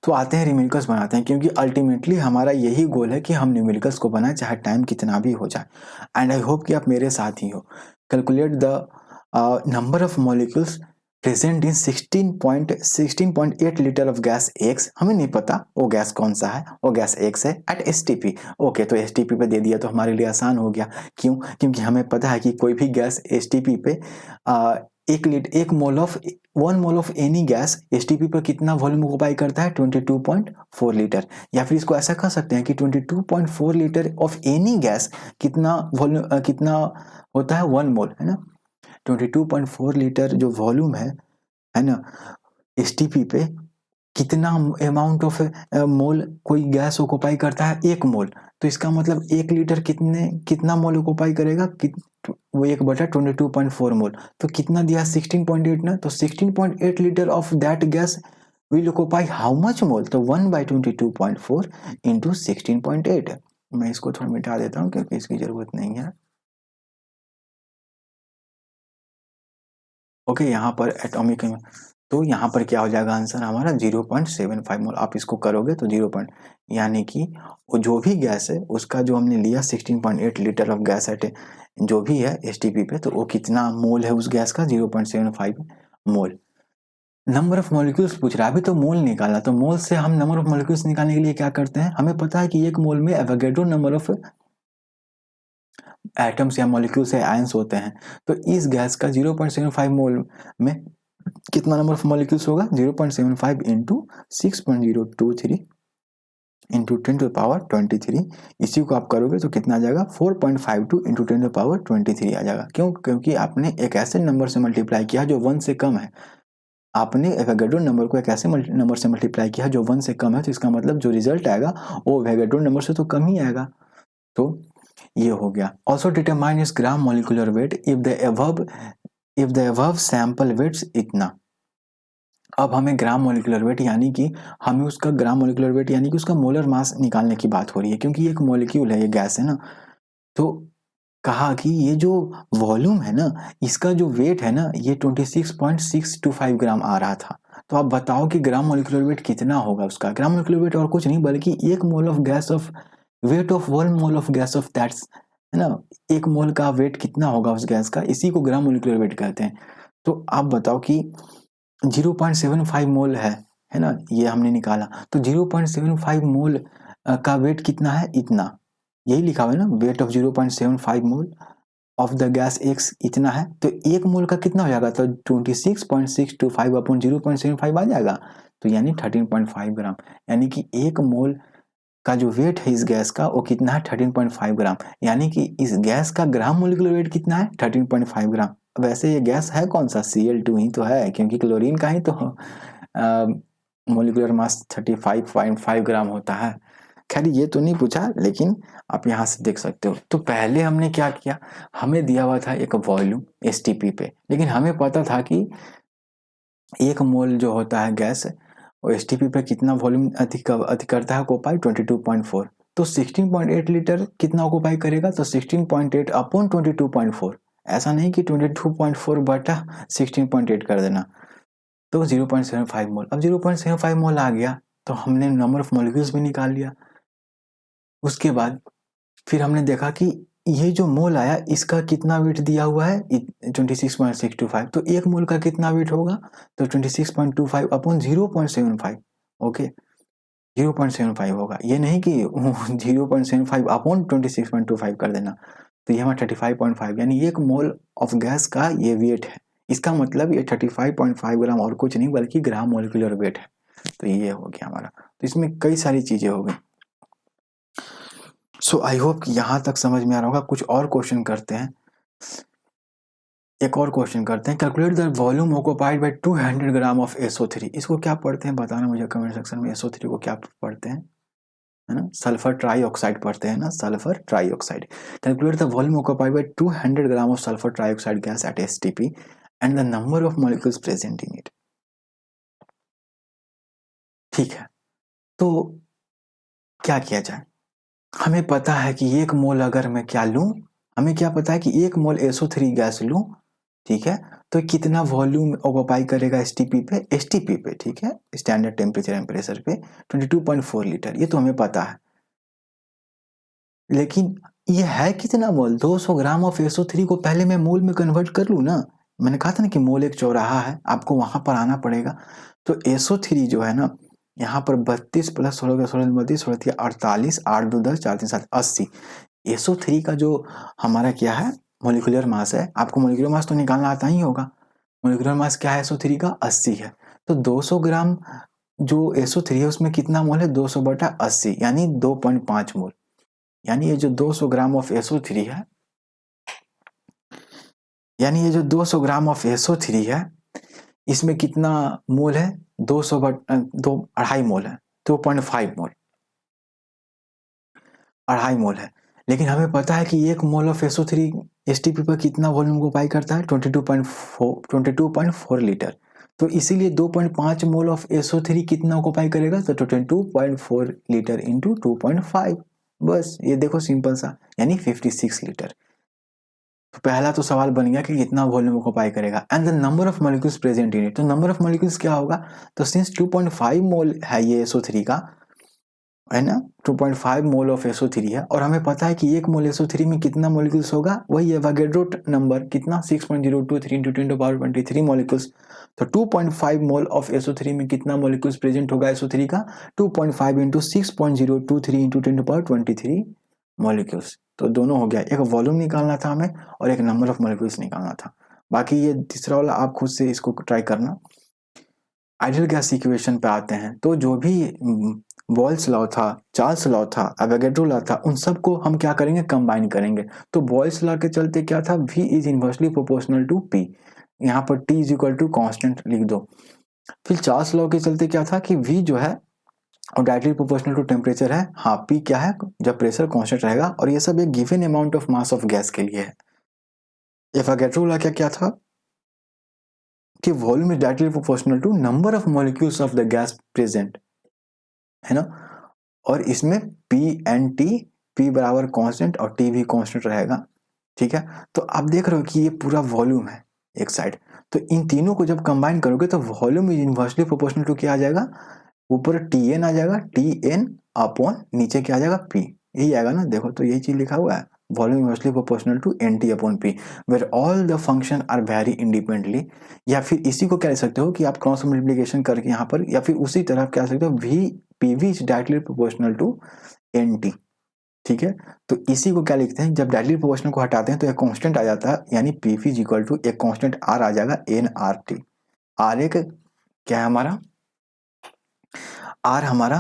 तो आते हैं न्यूमेरिकल्स बनाते हैं, क्योंकि अल्टीमेटली हमारा यही गोल है कि हम न्यूमेरिकल्स को बनाएं, चाहे टाइम कितना भी हो जाए। एंड आई होप कि आप मेरे साथ ही हो। Calculate the number of molecules present in 16.8 litre of gas x. हमें नहीं पता वो गैस कौन सा है, वो गैस एक्स है, एट एसटीपी। ओके, तो एसटीपी पे दे दिया तो हमारे लिए आसान हो गया। क्यों, क्योंकि हमें पता है कि कोई भी गैस एसटीपी पे 1 mole of any gas STP पर कितना वॉल्यूम ऑक्यूपाई करता है, 22.4 लीटर। या फिर इसको ऐसा कह सकते हैं कि 22.4 लीटर ऑफ एनी गैस कितना वॉल्यूम, कितना होता है, 1 मोल, है ना। 22.4 लीटर जो वॉल्यूम है ना, एसटीपी पे कितना अमाउंट ऑफ मोल कोई गैस ऑक्यूपाई करता है, 1 मोल। तो इसका मतलब 1 लीटर कितना मोल ऑक्यूपाई करेगा, वो 1/22.4 मोल। तो कितना दिया, 16.8 ना। तो 16.8 litre of that gas will occupy how much mole, तो 1/22.4 इंटू 16.8। मैं इसको थोड़ा मिटा देता हूँ क्योंकि इसकी जरूरत नहीं है। ओके, यहाँ पर एटॉमिक, तो यहाँ पर क्या हो जाएगा आंसर हमारा, 0.75 मोल। आप इसको करोगे तो 0. यानी कि वो जो भी गैस है उसका जो हमने लिया 16.8 लीटर ऑफ गैस एट जो भी है एसटीपी पे, तो वो कितना मोल है उस गैस का, 0.75 मोल। नंबर ऑफ मॉलिक्यूल्स पूछ रहा है, अभी तो मोल निकाला। तो मोल से हम नंबर ऑफ मॉलिक्यूल्स निकालने के लिए क्या करते हैं, हमें पता है कि 1 मोल में एवोगैड्रो नंबर ऑफ एटम्स या मॉलिक्यूल्स या आयंस होते हैं। तो इस गैस का 0.75 मोल में कितना नंबर ऑफ मॉलिक्यूल्स होगा, 0.75 इंटू 6.023 इंटू 10⁻23। इसी को आप करोगे तो कितना आ जाएगा, 4.52 इंटू 10⁻23 आ जाएगा। क्यों, क्योंकि आपने एक ऐसे नंबर से मल्टीप्लाई किया जो 1 से कम है। आपने एवोगैड्रो नंबर को एक ऐसे नंबर से मल्टीप्लाई किया जो 1 से कम है, तो इसका मतलब जो रिजल्ट आएगा वो एवोगैड्रो नंबर से तो कम ही आएगा। तो ये हो गया। ऑल्सो डिटरमाइन इस gram molecular weight if the above sample weights इतना। अब हमें ग्राम मॉलिक्यूलर वेट यानी कि हमें उसका ग्राम मॉलिक्यूलर वेट यानी कि उसका मोलर मास निकालने की बात हो रही है, क्योंकि ये एक मॉलिक्यूल है, ये गैस है ना। तो कहा कि ये जो वॉल्यूम है ना, इसका जो वेट है ना, ये 26.625 ग्राम आ रहा था। तो आप बताओ कि ग्राम मॉलिक्यूलर वेट कितना होगा उसका। ग्राम मॉलिक्यूलर वेट और कुछ नहीं बल्कि 1 mole of gas of weight of 1 mole of gas off that's, है ना। 1 मोल का वेट कितना होगा उस गैस का, इसी को ग्राम मॉलिक्यूलर वेट कहते हैं। तो आप बताओ कि 0.75 मोल है ना, ये हमने निकाला। तो 0.75 मोल का वेट कितना है, इतना, यही लिखा हुआ है ना, weight of 0.75 mole of the gas x इतना है। तो 1 मोल का कितना हो जाएगा, तो 26.625 अपॉन 0.75 आ जाएगा। तो यानी 13.5 ग्राम, यानी कि 1 मोल का जो वेट है इस गैस का वो कितना है 13.5 ग्राम, यानी कि इस गैस का ग्राम मोलिकुलर वेट कितना है 13.5 ग्राम। वैसे ये गैस है कौन सा, Cl2 ही तो है, क्योंकि क्लोरीन का ही तो मोलिकुलर मास 35.5 ग्राम होता है। खैर ये तो नहीं पूछा, लेकिन आप यहाँ से देख सकते हो। तो पहले हमने क्या किया, हमें दिया हुआ था एक वॉल्यूम STP पे, लेकिन हमें पता था कि 1 मोल जो होता है गैस और STP पे कितना वॉल्यूम अधिक करता है ऑक्यूपाई 22.4, तो 16.8 लीटर कितना ऑक्यूपाई करेगा, तो 16.8 अपॉन 22.4, ऐसा नहीं कि 22.4 बटा 16.8 कर देना, तो 0.75 मोल। अब 0.75 मोल आ गया तो हमने नंबर ऑफ मॉलिक्यूल्स भी निकाल लिया। उसके बाद फिर हमने देखा कि ये जो मोल आया इसका कितना वेट दिया हुआ है 26.625, तो 1 मोल का कितना वेट होगा, तो 26.25 अपॉन 0.75, ओके 0.75 होगा, ये नहीं कि 0.75 अपॉन 26.25 कर देना, तो ये हमारा 35.5, यानी 1 मोल ऑफ गैस का ये वेट है। इसका मतलब ये 35.5 ग्राम और कुछ नहीं बल्कि ग्राम मोलिकुलर वेट है। तो ये हो गया हमारा, तो इसमें कई सारी चीजें हो गई। सो आई होप कि यहाँ तक समझ में आ रहा होगा। कुछ और क्वेश्चन करते हैं, एक और क्वेश्चन करते हैं, calculate the volume occupied by 200 gram of SO3। इसको क्या पढ़ते हैं बताना मुझे कमेंट सेक्शन में, SO3 को क्या पढ़ते हैं, है ना, सल्फर ट्राईऑक्साइड पढ़ते हैं ना, sulphur trioxide. Calculate the volume occupied by 200 gram of sulphur trioxide gas at STP and the number of molecules present in it. ठीक है, तो क्या किया जाए, हमें पता है कि 1 मोल अगर मैं क्या लूं, हमें क्या पता है कि 1 मोल SO3 गैस लूं, ठीक है, तो कितना वॉल्यूम ऑक्यूपाई करेगा STP पे, ठीक है, स्टैंडर्ड टेम्परेचर एंड प्रेशर पे 22.4 लीटर, ये तो हमें पता है। लेकिन ये है कितना मोल, 200 ग्राम ऑफ SO3 को पहले मैं मोल में कन्वर्ट कर लूँ ना, मैंने कहा था ना कि मोल एक चौराहा है, आपको वहां पर आना पड़ेगा। तो SO3 जो है ना, यहाँ पर 32 प्लस 16 32 48 8 2 10 4 3 7 80, SO3 का जो हमारा क्या है मोलिकुलर मास है, आपको मोलिकुलर मास तो निकालना आता ही होगा, मोलिकुलर मास क्या है SO3 का 80 है, तो 200 ग्राम जो SO3 है उसमें कितना मोल है 200 बटा 80 यानी 2.5 मोल, यानी ये जो 200 ग्राम ऑफ SO3 है, यानी ये जो 200 ग्राम ऑफ SO3 है इसमें कितना मोल है 200 बटा 2.5 मोल है, 2.5 मोल, 2.5 मोल है। लेकिन हमें पता है कि 1 मोल ऑफ SO3 STP पर कितना वॉल्यूम ऑक्यूपाई करता है 22.4 लीटर, तो इसीलिए 2.5 मोल ऑफ SO3 कितना ऑक्यूपाई करेगा, तो 22.4 लीटर इंटू 2.5, बस ये देखो सिंपल सा, यानी 56 लीटर। तो पहला तो सवाल बन गया कि कितना वॉल्यूम ऑक्यूपाई करेगा, and the number of molecules present in it, तो नंबर ऑफ मॉलिक्यूल्स क्या होगा, तो सिंस 2.5 मोल है ये SO3 का, है ना, 2.5 मोल ऑफ SO3 है, और हमें पता है कि 1 मोल SO3 में कितना मॉलिक्यूल्स होगा, वही एवोगैड्रो नंबर कितना 6.023 इंटू 10⁻23 मॉलिक्यूल्स, तो 2.5 मोल ऑफ SO3 में कितना मॉलिक्यूल्स प्रेजेंट होगा SO3 का 2.5 इंटू 6.023 इंटू 10⁻23 मॉलिक्यूल्स। तो दोनों हो गया, एक वॉल्यूम निकालना था हमें और एक नंबर ऑफ मॉलिक्यूल्स निकालना था। बाकी ये तीसरा वाला आप खुद से इसको ट्राई करना। आइडियल गैस इक्वेशन पे आते हैं, तो जो भी बॉयल्स लॉ था, चार्ल्स लॉ था, एवोगैड्रो लॉ था, उन सबको हम क्या करेंगे कंबाइन करेंगे। तो बॉयल्स लॉ के चलते क्या था, V is inversely proportional to P, यहाँ पर T is equal to constant लिख दो। फिर चार्ल्स लॉ के चलते क्या था कि V जो है और डायरेक्टली प्रोपोर्शनल टू टेम्परेचर है, हाँ P क्या है जब प्रेशर कांस्टेंट रहेगा, और ये सब एक given amount of mass of gas के लिए है। एवोगैड्रो लॉ क्या था कि volume is directly proportional to number of molecules of the gas present, है ना, और इसमें P एंड T, P बराबर कांस्टेंट और T भी कांस्टेंट रहेगा, ठीक है। तो आप देख रहे हो कि ये पूरा वॉल्यूम है एक साइड, तो इन तीनों को जब कंबाइन करोगे तो volume is inversely proportional to क्या आ जाएगा, ऊपर Tn आ जाएगा, Tn अपॉन नीचे क्या आ जाएगा P, यही आएगा ना, देखो तो यही चीज लिखा हुआ है, volume inversely proportional to Nt upon P where all the function are very independently. या फिर इसी को क्या लिख सकते हो कि आप क्रॉस मल्टीप्लिकेशन करके यहाँ पर, या फिर उसी तरह क्या सकते हो PV is directly proportional to Nt, ठीक है। तो इसी को क्या लिखते हैं, जब डायरेक्टली प्रोपोर्शनल को हटाते हैं तो एक कांस्टेंट आ जाता है, यानी PV इज इक्वल टू एक कांस्टेंट R आ जाएगा NRT। R एक क्या है हमारा आर हमारा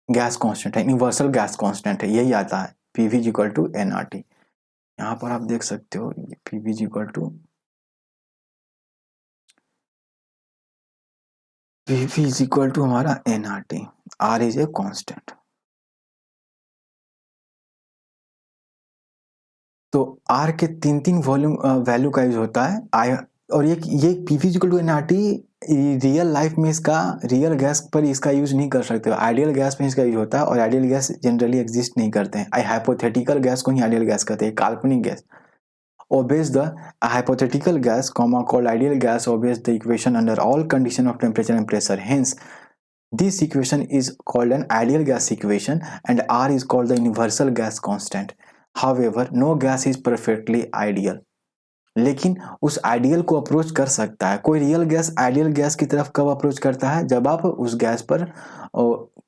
गैस कांस्टेंट है, यूनिवर्सल गैस कांस्टेंट है, यही आता है पीवी इक्वल टू एनआरटी। यहाँ पर आप देख सकते हो पीवी इक्वल टू हमारा NRT, R is a constant. तो आर के तीन तीन वॉल्यूम वैल्यू का यूज होता है आई, और ये PV equal to NRT real life में इसका रियल गैस पर इसका यूज नहीं कर सकते, आइडियल गैस में इसका यूज होता है, और आइडियल गैस जनरली एग्जिस्ट नहीं करते हैं। हाइपोथेटिकल गैस को ही आइडियल गैस कहते हैं, काल्पनिक gas. obeys the hypothetical gas comma called ideal gas obeys the equation under all condition of temperature and pressure. Hence this equation is called an ideal gas equation and R is called the universal gas constant. However no gas is perfectly ideal. लेकिन उस आइडियल को अप्रोच कर सकता है कोई रियल गैस। आइडियल गैस की तरफ कब अप्रोच करता है, जब आप उस गैस पर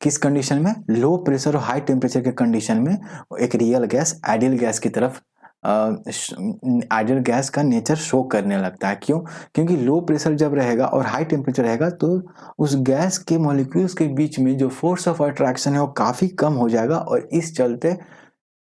किस कंडीशन में, लो प्रेशर और हाई टेम्परेचर के कंडीशन में एक रियल गैस आइडियल गैस की तरफ आइडियल गैस का नेचर शो करने लगता है। क्यों? क्योंकि लो प्रेशर जब रहेगा और हाई टेम्परेचर रहेगा तो उस गैस के मॉलिक्यूल्स के बीच में जो फोर्स ऑफ अट्रैक्शन है वो काफ़ी कम हो जाएगा, और इस चलते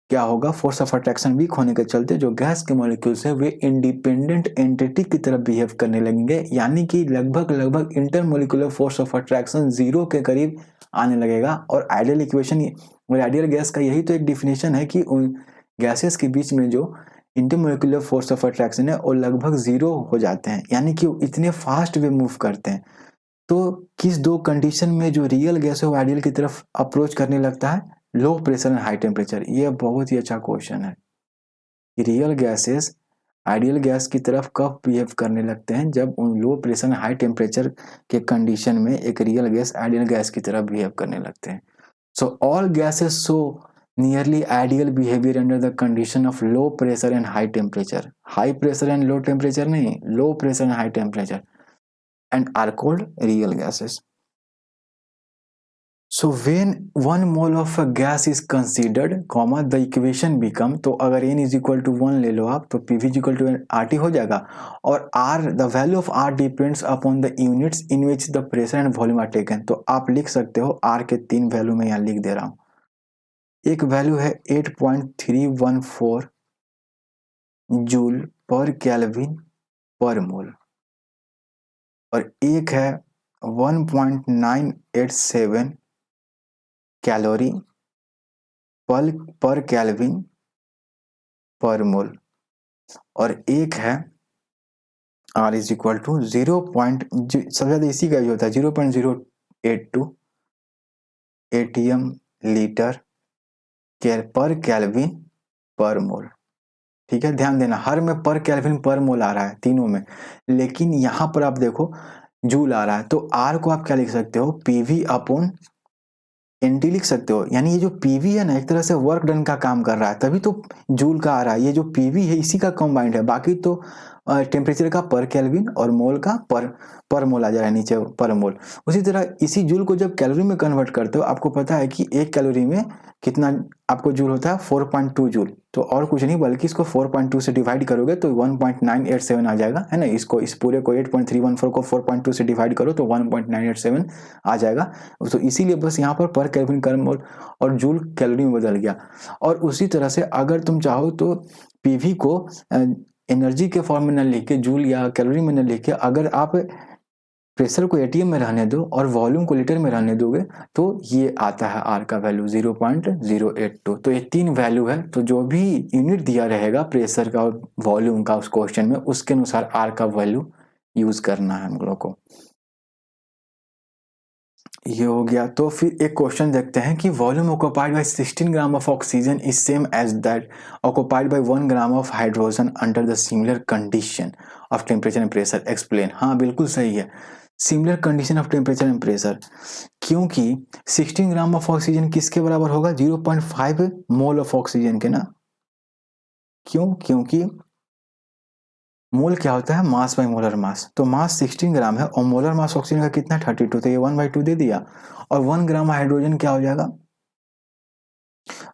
क्या होगा, फोर्स ऑफ अट्रैक्शन वीक होने के चलते जो गैस के मॉलिक्यूल्स है वे इंडिपेंडेंट एंटिटी की तरफ बिहेव करने लगेंगे, यानी कि लगभग intermolecular force of attraction zero के करीब आने लगेगा। और आइडियल इक्वेशन और आइडियल गैस का यही तो एक डिफिनेशन है कि उन गैसेस के बीच में जो इंटरमोलिकुलर फोर्स ऑफ अट्रैक्शन है वो लगभग जीरो हो जाते हैं, यानी कि इतने फास्ट वे मूव करते हैं। तो किस दो कंडीशन में जो रियल गैस है वो आइडियल की तरफ अप्रोच करने लगता है, low pressure and high temperature. ये बहुत ही अच्छा क्वेश्चन है कि रियल गैसेस आइडियल गैस की तरफ कब बिहेव करने लगते हैं, जब उन low pressure and high temperature के कंडीशन में एक रियल गैस आइडियल गैस की तरफ बिहेव करने लगते हैं। So all gases show nearly ideal behavior under the condition of low pressure and high temperature. High pressure and low temperature नहीं, low pressure and high temperature, and are called real gases. So when one mole of a gas is considered, comma the equation become, तो अगर n is equal to 1 ले लो आप तो PV is equal to RT हो जाएगा, और R the value of R depends upon the units in which the pressure and volume are taken। तो आप लिख सकते हो R के तीन वैल्यू में यहाँ लिख दे रहा हूँ। एक वैल्यू है 8.314 जूल पर केल्विन पर मोल, और एक है 1.987 कैलोरी पर केल्विन पर मोल, और एक है R इज इक्वल टू 0. सबसे ज्यादा इसी का यूज होता है 0.082 ATM लीटर पर केल्विन पर मोल। ठीक है, ध्यान देना हर में पर केल्विन पर मोल आ रहा है तीनों में, लेकिन यहां पर आप देखो जूल आ रहा है, तो आर को आप क्या लिख सकते हो, पीवी अपॉन एनटी लिख सकते हो। यानी ये जो पीवी है ना एक तरह से वर्क डन का काम कर रहा है, तभी तो जूल का आ रहा है। ये जो पीवी है इसी का कंबाइंड है, बाकी तो टेम्परेचर का पर केल्विन और मोल का पर मोल आ जा रहा है नीचे पर मोल। उसी तरह इसी जूल को जब कैलोरी में कन्वर्ट करते हो, आपको पता है कि एक कैलोरी में कितना आपको जूल होता है 4.2 जूल, तो और कुछ नहीं बल्कि इसको 4.2 से डिवाइड करोगे तो 1.987 आ जाएगा, है ना। इसको इस पूरे को 8.314 को 4.2 से डिवाइड करो तो 1.987 आ जाएगा। तो इसीलिए बस यहाँ पर केल्विन कर मोल और जूल कैलोरी में बदल गया। और उसी तरह से अगर तुम चाहो तो पीवी को एनर्जी के फॉर्म में न लिख के, जूल या कैलोरी में न लिख के, अगर आप प्रेशर को एटीएम में रहने दो और वॉल्यूम को लीटर में रहने दोगे तो ये आता है आर का वैल्यू 0.082। तो ये तीन वैल्यू है, तो जो भी यूनिट दिया रहेगा प्रेशर का और वॉल्यूम का उस क्वेश्चन में, उसके अनुसार आर का वैल्यू यूज करना है हम लोग को। ये हो गया। तो फिर एक क्वेश्चन देखते हैं कि volume occupied by 16 gram of oxygen is same as that occupied by 1 gram of hydrogen under the similar condition of temperature and pressure, explain. हाँ बिल्कुल सही है, similar condition of temperature and pressure, क्योंकि 16 ग्राम ऑफ ऑक्सीजन किसके बराबर होगा, 0.5 मोल ऑफ ऑक्सीजन के ना। क्यों? क्योंकि मोल क्या होता है, मास बाय मोलर मास, तो मास 16 ग्राम है और मोलर मास ऑक्सीजन का कितना 32, तो ये 1/2 दे दिया। और 1 ग्राम हाइड्रोजन क्या हो जाएगा,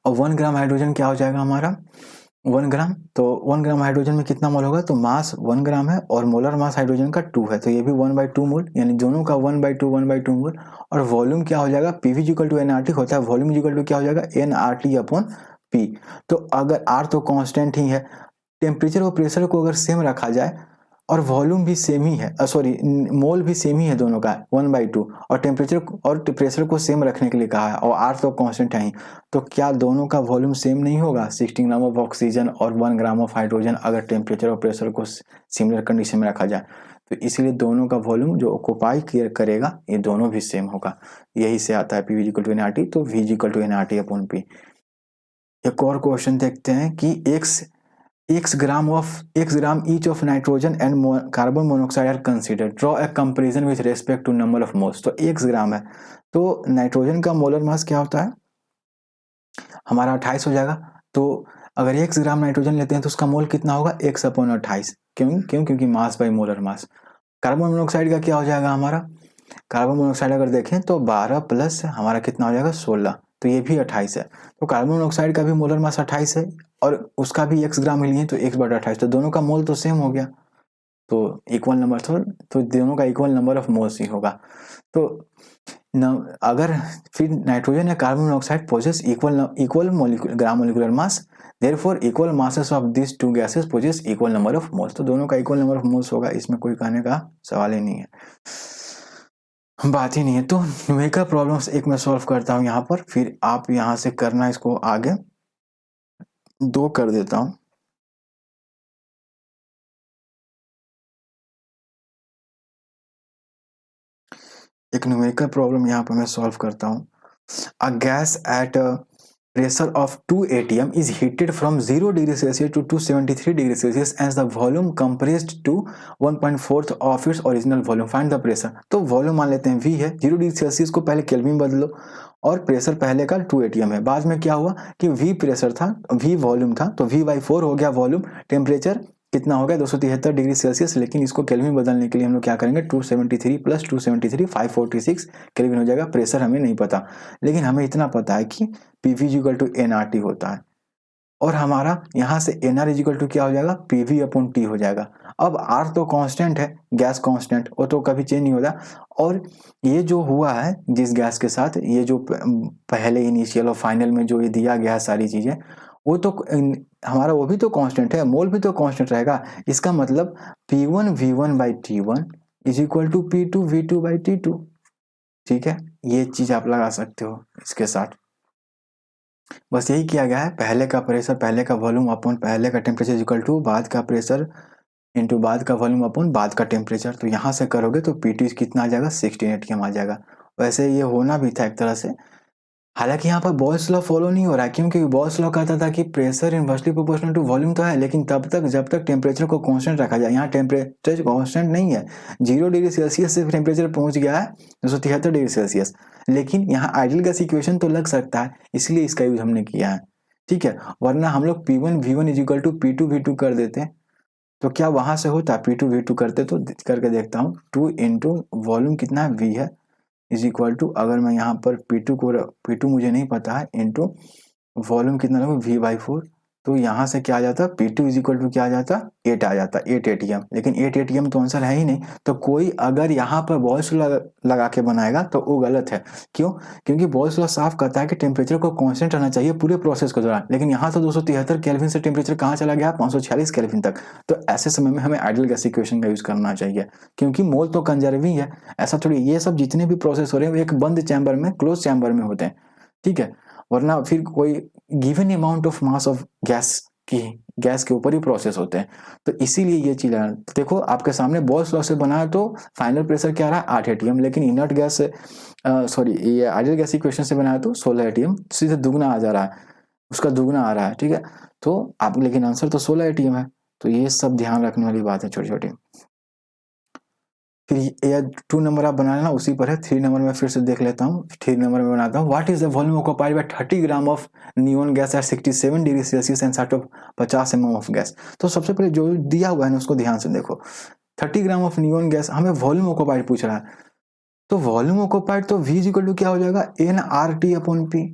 और 1 ग्राम हाइड्रोजन क्या हो जाएगा हमारा 1 ग्राम, तो 1 ग्राम हाइड्रोजन में कितना मोल होगा, तो मास 1 ग्राम है और मोलर मास हाइड्रोजन का 2 है, तो ये भी 1/2 मोल, यानी दोनों का 1/2 मोल। और वॉल्यूम क्या हो जाएगा, पीवी इक्वल टू एनआरटी होता है, वॉल्यूम इक्वल टू क्या हो जाएगा, एनआरटी अपॉन पी। तो अगर आर तो कांस्टेंट ही है, टेम्परेचर और प्रेशर को अगर सेम रखा जाए और वॉल्यूम भी सेम ही है, सॉरी मोल भी सेम ही है दोनों का 1/2, और टेम्परेचर और प्रेशर को सेम रखने के लिए कहा है और आर तो कांस्टेंट है ही, तो क्या दोनों का वॉल्यूम सेम नहीं होगा, 16 ग्राम ऑफ ऑक्सीजन और 1 ग्राम ऑफ हाइड्रोजन अगर टेम्परेचर और प्रेशर को सिमिलर कंडीशन में रखा जाए, तो इसलिए दोनों का वॉल्यूम जो ऑक्यूपाई करेगा ये दोनों भी सेम होगा। यही से आता है पी इक्वल टू एनआरटी, तो V equal to NRT upon P. एक और क्वेश्चन देखते हैं कि x gram each of nitrogen and carbon monoxide are considered. Draw a comparison with respect to number of moles. तो x ग्राम है, तो नाइट्रोजन का मोलर मास क्या होता है हमारा 28 हो जाएगा। तो अगर x ग्राम नाइट्रोजन लेते हैं तो उसका मोल कितना होगा, x अपॉन 28। क्योंकि मास by molar mass. Carbon monoxide का क्या हो जाएगा हमारा, कार्बन मोनोऑक्साइड अगर देखें तो 12 प्लस हमारा कितना हो जाएगा 16, तो ये भी 28 है। तो कार्बन मोनोऑक्साइड का भी मोलर मास 28 है और उसका भी x ग्राम ही लिए, तो x/28, तो दोनों का मोल तो सेम हो गया, तो इक्वल नंबर, तो दोनों का इक्वल नंबर ऑफ मोल्स ही होगा। तो अगर फिर नाइट्रोजन या carbon monoxide possess equal gram molecular mass, therefore equal masses of this two gases possess equal number of moles, तो दोनों का इक्वल नंबर ऑफ मोल्स होगा, इसमें कोई कहने का सवाल ही नहीं है, बात ही नहीं है। तो न्यूमेरिकल प्रॉब्लम्स एक मैं सॉल्व करता हूं यहाँ पर, फिर आप यहाँ से करना इसको आगे 2 कर देता हूं। एक न्यूमेरिकल प्रॉब्लम यहाँ पर मैं सॉल्व करता हूँ। A gas at pressure of 2 atm is heated from 0 degree Celsius to 273 degree Celsius and the volume compressed to 1.4 of its original volume. Find the pressure. तो वॉल्यूम मान लेते हैं V है, 0 डिग्री सेल्सियस को पहले केल्विन बदलो और प्रेशर पहले का 2 atm है। बाद में क्या हुआ कि V प्रेशर था, V वॉल्यूम था, तो V/4 हो गया वॉल्यूम। टेम्परेचर कितना हो गया 273 डिग्री सेल्सियस, लेकिन इसको केल्विन बदलने के लिए हम लोग क्या करेंगे, 273 प्लस 273 546 केल्विन हो जाएगा। प्रेशर हमें नहीं पता, लेकिन हमें इतना पता है कि PV इक्वल टू एनआरटी होता है, और हमारा यहाँ से एनआर इक्वल टू क्या हो जाएगा, PV अपॉन टी हो जाएगा। अब आर तो कांस्टेंट है, गैस कांस्टेंट, वो तो कभी चेंज नहीं होता। और ये जो हुआ है जिस गैस के साथ, ये जो पहले इनिशियल और फाइनल में जो ये दिया गया है सारी चीजें, वो तो हमारा वो भी तो कांस्टेंट है, मोल भी तो कांस्टेंट रहेगा। इसका मतलब P1 V1 by T1 is equal to P2 V2 by T2। ठीक है, ये चीज आप लगा सकते हो इसके साथ। बस यही किया गया है, पहले का प्रेशर पहले का वॉल्यूम अपॉन पहले का टेम्परेचर इक्वल टू बाद का प्रेशर इंटू बाद का वॉल्यूम अपॉन बाद का टेम्परेचर। तो यहाँ से करोगे तो P2 कितना आ जाएगा, 16 atm आ जाएगा। वैसे ये होना भी था एक तरह से, हालांकि यहाँ पर बॉयल्स लॉ फॉलो नहीं हो रहा है, क्योंकि बॉयल्स लॉ कहता था कि pressure inversely proportional to volume तो है, लेकिन तब तक जब तक टेम्परेचर को कांस्टेंट रखा जाए। यहाँ टेम्परेचर कांस्टेंट नहीं है, 0 डिग्री सेल्सियस से टेम्परेचर पहुंच गया है 273 डिग्री सेल्सियस, लेकिन यहाँ आइडियल गैस इक्वेशन तो लग सकता है, इसलिए इसका यूज हमने किया है। ठीक है, वरना हम लोग P1 V1 is equal to P2 V2 कर देते, तो क्या वहां से होता, P2 V2 करते, तो करके देखता हूँ, 2 इंटू वॉल्यूम कितना है V है इज इक्वल टू, अगर मैं यहाँ पर P2 मुझे नहीं पता है, इंटू वॉल्यूम कितना लगा V/4, तो यहाँ से क्या आ जाता, P2 इज इक्वल टू क्या आ जाता, 8 आ जाता, 8 atm। लेकिन 8 atm तो आंसर है ही नहीं, तो कोई अगर यहाँ पर बॉयल्स लॉ लगा के बनाएगा तो वो गलत है। क्यों, क्योंकि बॉयल्स लॉ साफ कहता है कि टेम्परेचर को कांस्टेंट रहना चाहिए पूरे प्रोसेस के दौरान, लेकिन यहाँ तो 273 केल्विन से टेम्परेचर कहाँ चला गया, 546 केल्विन तक। तो ऐसे समय में हमें आइडियल गैस इक्वेशन का यूज करना चाहिए, क्योंकि मोल तो कंजर्विंग है। ऐसा थोड़ी, ये सब जितने भी प्रोसेस हो रहे हैं वो एक बंद चैम्बर में, क्लोज चैम्बर में होते हैं। ठीक है, वरना फिर कोई given amount of mass of gas के ऊपर ही प्रोसेस होते हैं। तो इसीलिए ये चीज है। तो देखो आपके सामने बॉयल्स लॉ से बना तो फाइनल प्रेशर क्या रहा है 8 atm, लेकिन इनर्ट गैस सॉरी ये आइडियल गैस इक्वेशन से बनाया तो 16 atm, सीधे दुगना आ जा रहा है, उसका दुगना आ रहा है। ठीक है, तो आप, लेकिन आंसर तो 16 atm है। तो ये सब ध्यान रखने वाली बात है छोटी छोटी। फिर ये 2 नंबर आप बना लेना, उसी पर है। 3 नंबर में फिर से देख लेता हूँ, 3 नंबर में बनाता हूँ। What is the volume occupied bye 30 gram of neon gas at 67 degree Celsius and 50 ml of gas. तो सबसे पहले जो दिया हुआ है ना उसको ध्यान से देखो, 30 ग्राम ऑफ नियॉन गैस, हमें वॉल्यूम ऑक्युपाइड पूछ रहा है, तो वॉल्यूम ऑक्युपाइड तो V इक्वल टू क्या हो जाएगा, NRT अपॉन P।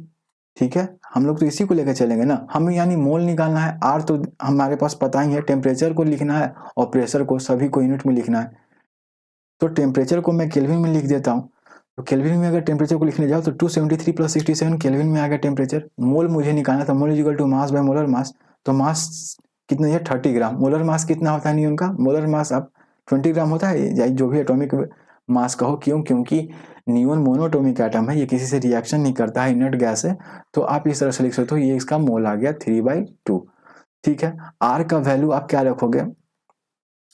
ठीक है, हम लोग तो इसी को लेकर चलेंगे ना, हमें यानी मोल निकालना है, आर तो हमारे पास पता ही है, टेम्परेचर को लिखना है और प्रेशर को, सभी को यूनिट में लिखना है। तो टेम्परेचर को मैं केल्विन में लिख देता हूँ, तो केल्विन में अगर टेम्परेचर को लिखने जाओ तो 273 + 67 केल्विन में आ गया टेम्परेचर। मोल मुझे निकालना था, mole equal to mass by molar mass, तो मास कितना है 30 ग्राम। मोलर मास कितना होता है नियॉन का, मोलर मास अब 20 ग्राम होता है, या जो भी एटॉमिक मास कहो, क्यों, क्योंकि नियॉन मोनोटोमिक एटम है, ये किसी से रिएक्शन नहीं करता है, इनर्ट गैस है, तो आप इस तरह से लिख सकते हो, ये इसका मोल आ गया 3/2। ठीक है, आर का वैल्यू आप क्या रखोगे,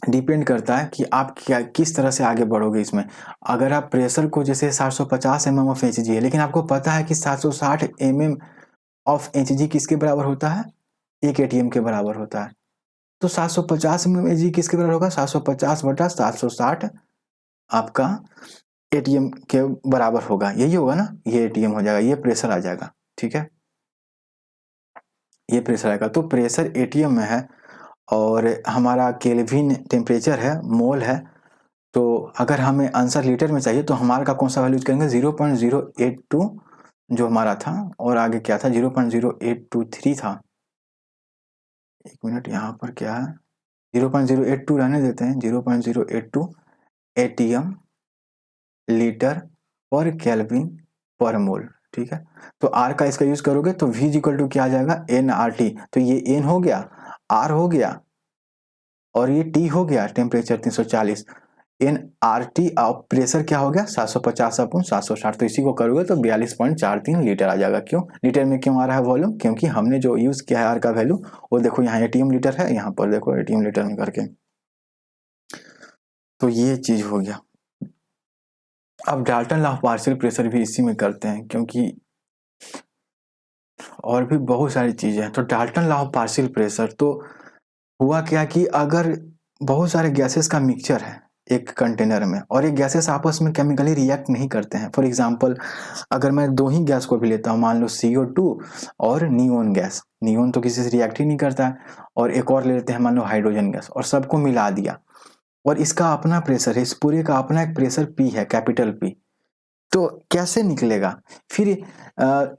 डिपेंड करता है कि आप क्या किस तरह से आगे बढ़ोगे इसमें। अगर आप प्रेशर को जैसे 750 mm ऑफ Hg है, लेकिन आपको पता है कि 760 mm ऑफ Hg किसके बराबर होता है, 1 ATM के बराबर होता है, तो 750 mm Hg किसके बराबर होगा, 750/760 आपका ATM के बराबर होगा, यही होगा ना, ये ATM हो जाएगा, ये प्रेशर आ जाएगा। ठीक है, ये प्रेशर आएगा, तो प्रेशर ATM में है और हमारा केल्विन टेम्परेचर है, मोल है, तो अगर हमें आंसर लीटर में चाहिए तो हमारे का कौन सा वैल्यू यूज करेंगे, 0.082 जो हमारा था, और आगे क्या था 0.0823 था। एक मिनट, यहाँ पर क्या है, 0.082 रहने देते हैं, 0.082 ATM लीटर पर केल्विन पर मोल। ठीक है, तो आर का इसका यूज करोगे तो V इक्वल टू क्या आ जाएगा, nRT, तो ये n हो गया, R हो गया और ये T हो गया, टेम्परेचर 340, nRT और प्रेशर क्या हो गया 750/760, तो इसी को करोगे तो 42.43 लीटर आ जाएगा। क्यों लीटर में क्यों आ रहा है वॉल्यूम, क्योंकि हमने जो यूज किया है आर का वैल्यू, वो देखो यहाँ ATM लीटर है, यहाँ पर देखो ATM लीटर में करके, तो ये चीज हो गया। अब Dalton law of partial pressure भी इसी में करते हैं, क्योंकि और भी बहुत सारी चीजें हैं। तो Dalton law of partial pressure, तो हुआ क्या कि अगर बहुत सारे गैसेस का मिक्सचर है एक कंटेनर में और ये गैसेस आपस में केमिकली रिएक्ट नहीं करते हैं, फॉर एग्जांपल अगर मैं दो ही गैस को भी लेता हूँ, मान लो CO2 और नियोन गैस, नियोन तो किसी से रिएक्ट ही नहीं करता है, और एक और ले लेते हैं मान लो हाइड्रोजन गैस, और सबको मिला दिया और इसका अपना प्रेशर है, इस पूरे का अपना एक प्रेशर P है, कैपिटल P, तो कैसे निकलेगा फिर,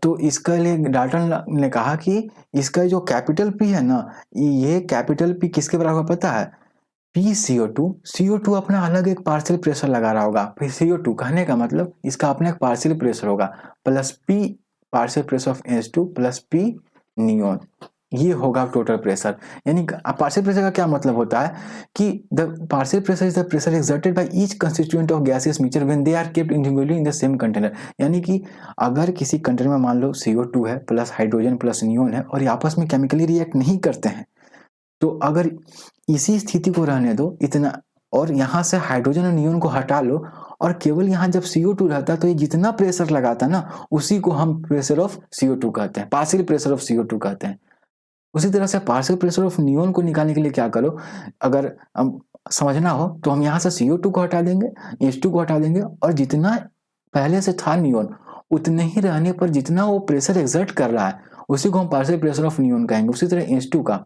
तो इसके लिए डाल्टन ने कहा कि इसका जो कैपिटल P है ना, ये कैपिटल P किसके बराबर पता है, PCO2, CO2 अपना अलग एक पार्शियल प्रेशर लगा रहा होगा, फिर CO2 कहने का मतलब इसका अपना एक पार्शियल प्रेशर होगा, plus P partial pressure of H2 plus P neon, ये होगा टोटल प्रेशर। यानी पार्शियल प्रेशर का क्या मतलब होता है कि the partial pressure is the pressure exerted by each constituent of gaseous mixture when they are kept individually in the same container. यानी कि अगर किसी कंटेनर में मान लो CO2 है प्लस हाइड्रोजन प्लस नियोन है और ये आपस में केमिकली रिएक्ट नहीं करते हैं, तो अगर इसी स्थिति को रहने दो इतना, और यहाँ से हाइड्रोजन और नियोन को हटा लो और केवल यहाँ जब CO2 रहता है, तो ये जितना प्रेशर लगाता है ना, उसी को हम प्रेशर ऑफ CO2 कहते हैं, पार्शियल प्रेशर ऑफ CO2 कहते हैं। उसी तरह से पार्शियल प्रेशर ऑफ नियोन को निकालने के लिए क्या करो, अगर हम समझना हो तो हम यहाँ से CO2 को हटा देंगे, H2 को हटा देंगे, और जितना पहले से था नियोन उतने ही रहने पर जितना वो प्रेशर एक्सर्ट कर रहा है उसी को हम पार्शियल प्रेशर ऑफ नियोन कहेंगे। उसी तरह H2 का,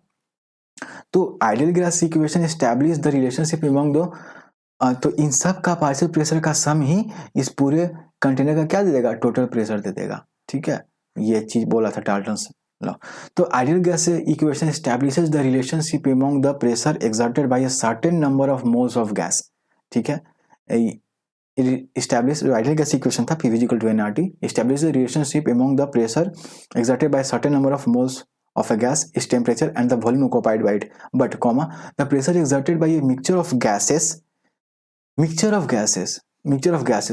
तो ideal gas equation establish the relationship among दो, तो इन सब का पार्शियल प्रेशर का सम ही इस पूरे कंटेनर का क्या दे देगा, टोटल प्रेशर दे देगा। ठीक है, ये चीज बोला था डाल्टन लॉ। तो ideal gas equation establishes the relationship among the pressure exerted bye a certain number of moles of gas. ठीक है, establish आइडियल गैस इक्वेशन था P = nRT, establish the relationship among the pressure exerted by a certain number of moles of a gas, its temperature and the volume occupied by it, but the pressure exerted by a mixture of gases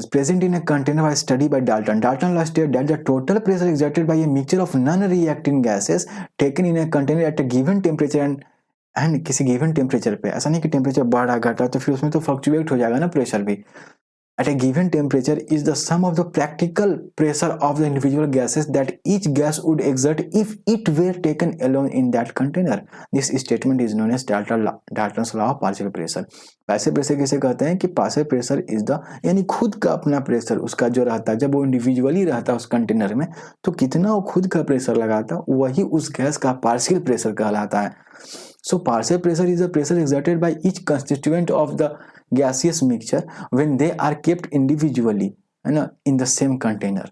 present in a container was studied by Dalton. Dalton stated that the total pressure exerted by a mixture of non-reacting gases taken in a container at a given temperature and किसी गिवन टेम्परेचर पे, ऐसा नहीं कि टेम्परेचर बढ़ा घटा तो फिर उसमें तो फ्लक्चुएट हो जाएगा ना प्रेशर भी, at a given temperature is the sum of the practical pressure of the individual gases that each gas would exert if it were taken alone in that container. This statement is known as Dalton's law of partial pressure. Partial pressure किसे कहते हैं कि पार्शियल प्रेशर इज द, यानी खुद का अपना प्रेशर उसका जो रहता है, जब वो इंडिविजुअली रहता है उस कंटेनर में, तो कितना वो खुद का प्रेशर लगाता है वही उस गैस का पार्शियल प्रेशर कहलाता है। So partial pressure is the pressure exerted by each constituent of the gaseous mixture when they are kept individually in the same container.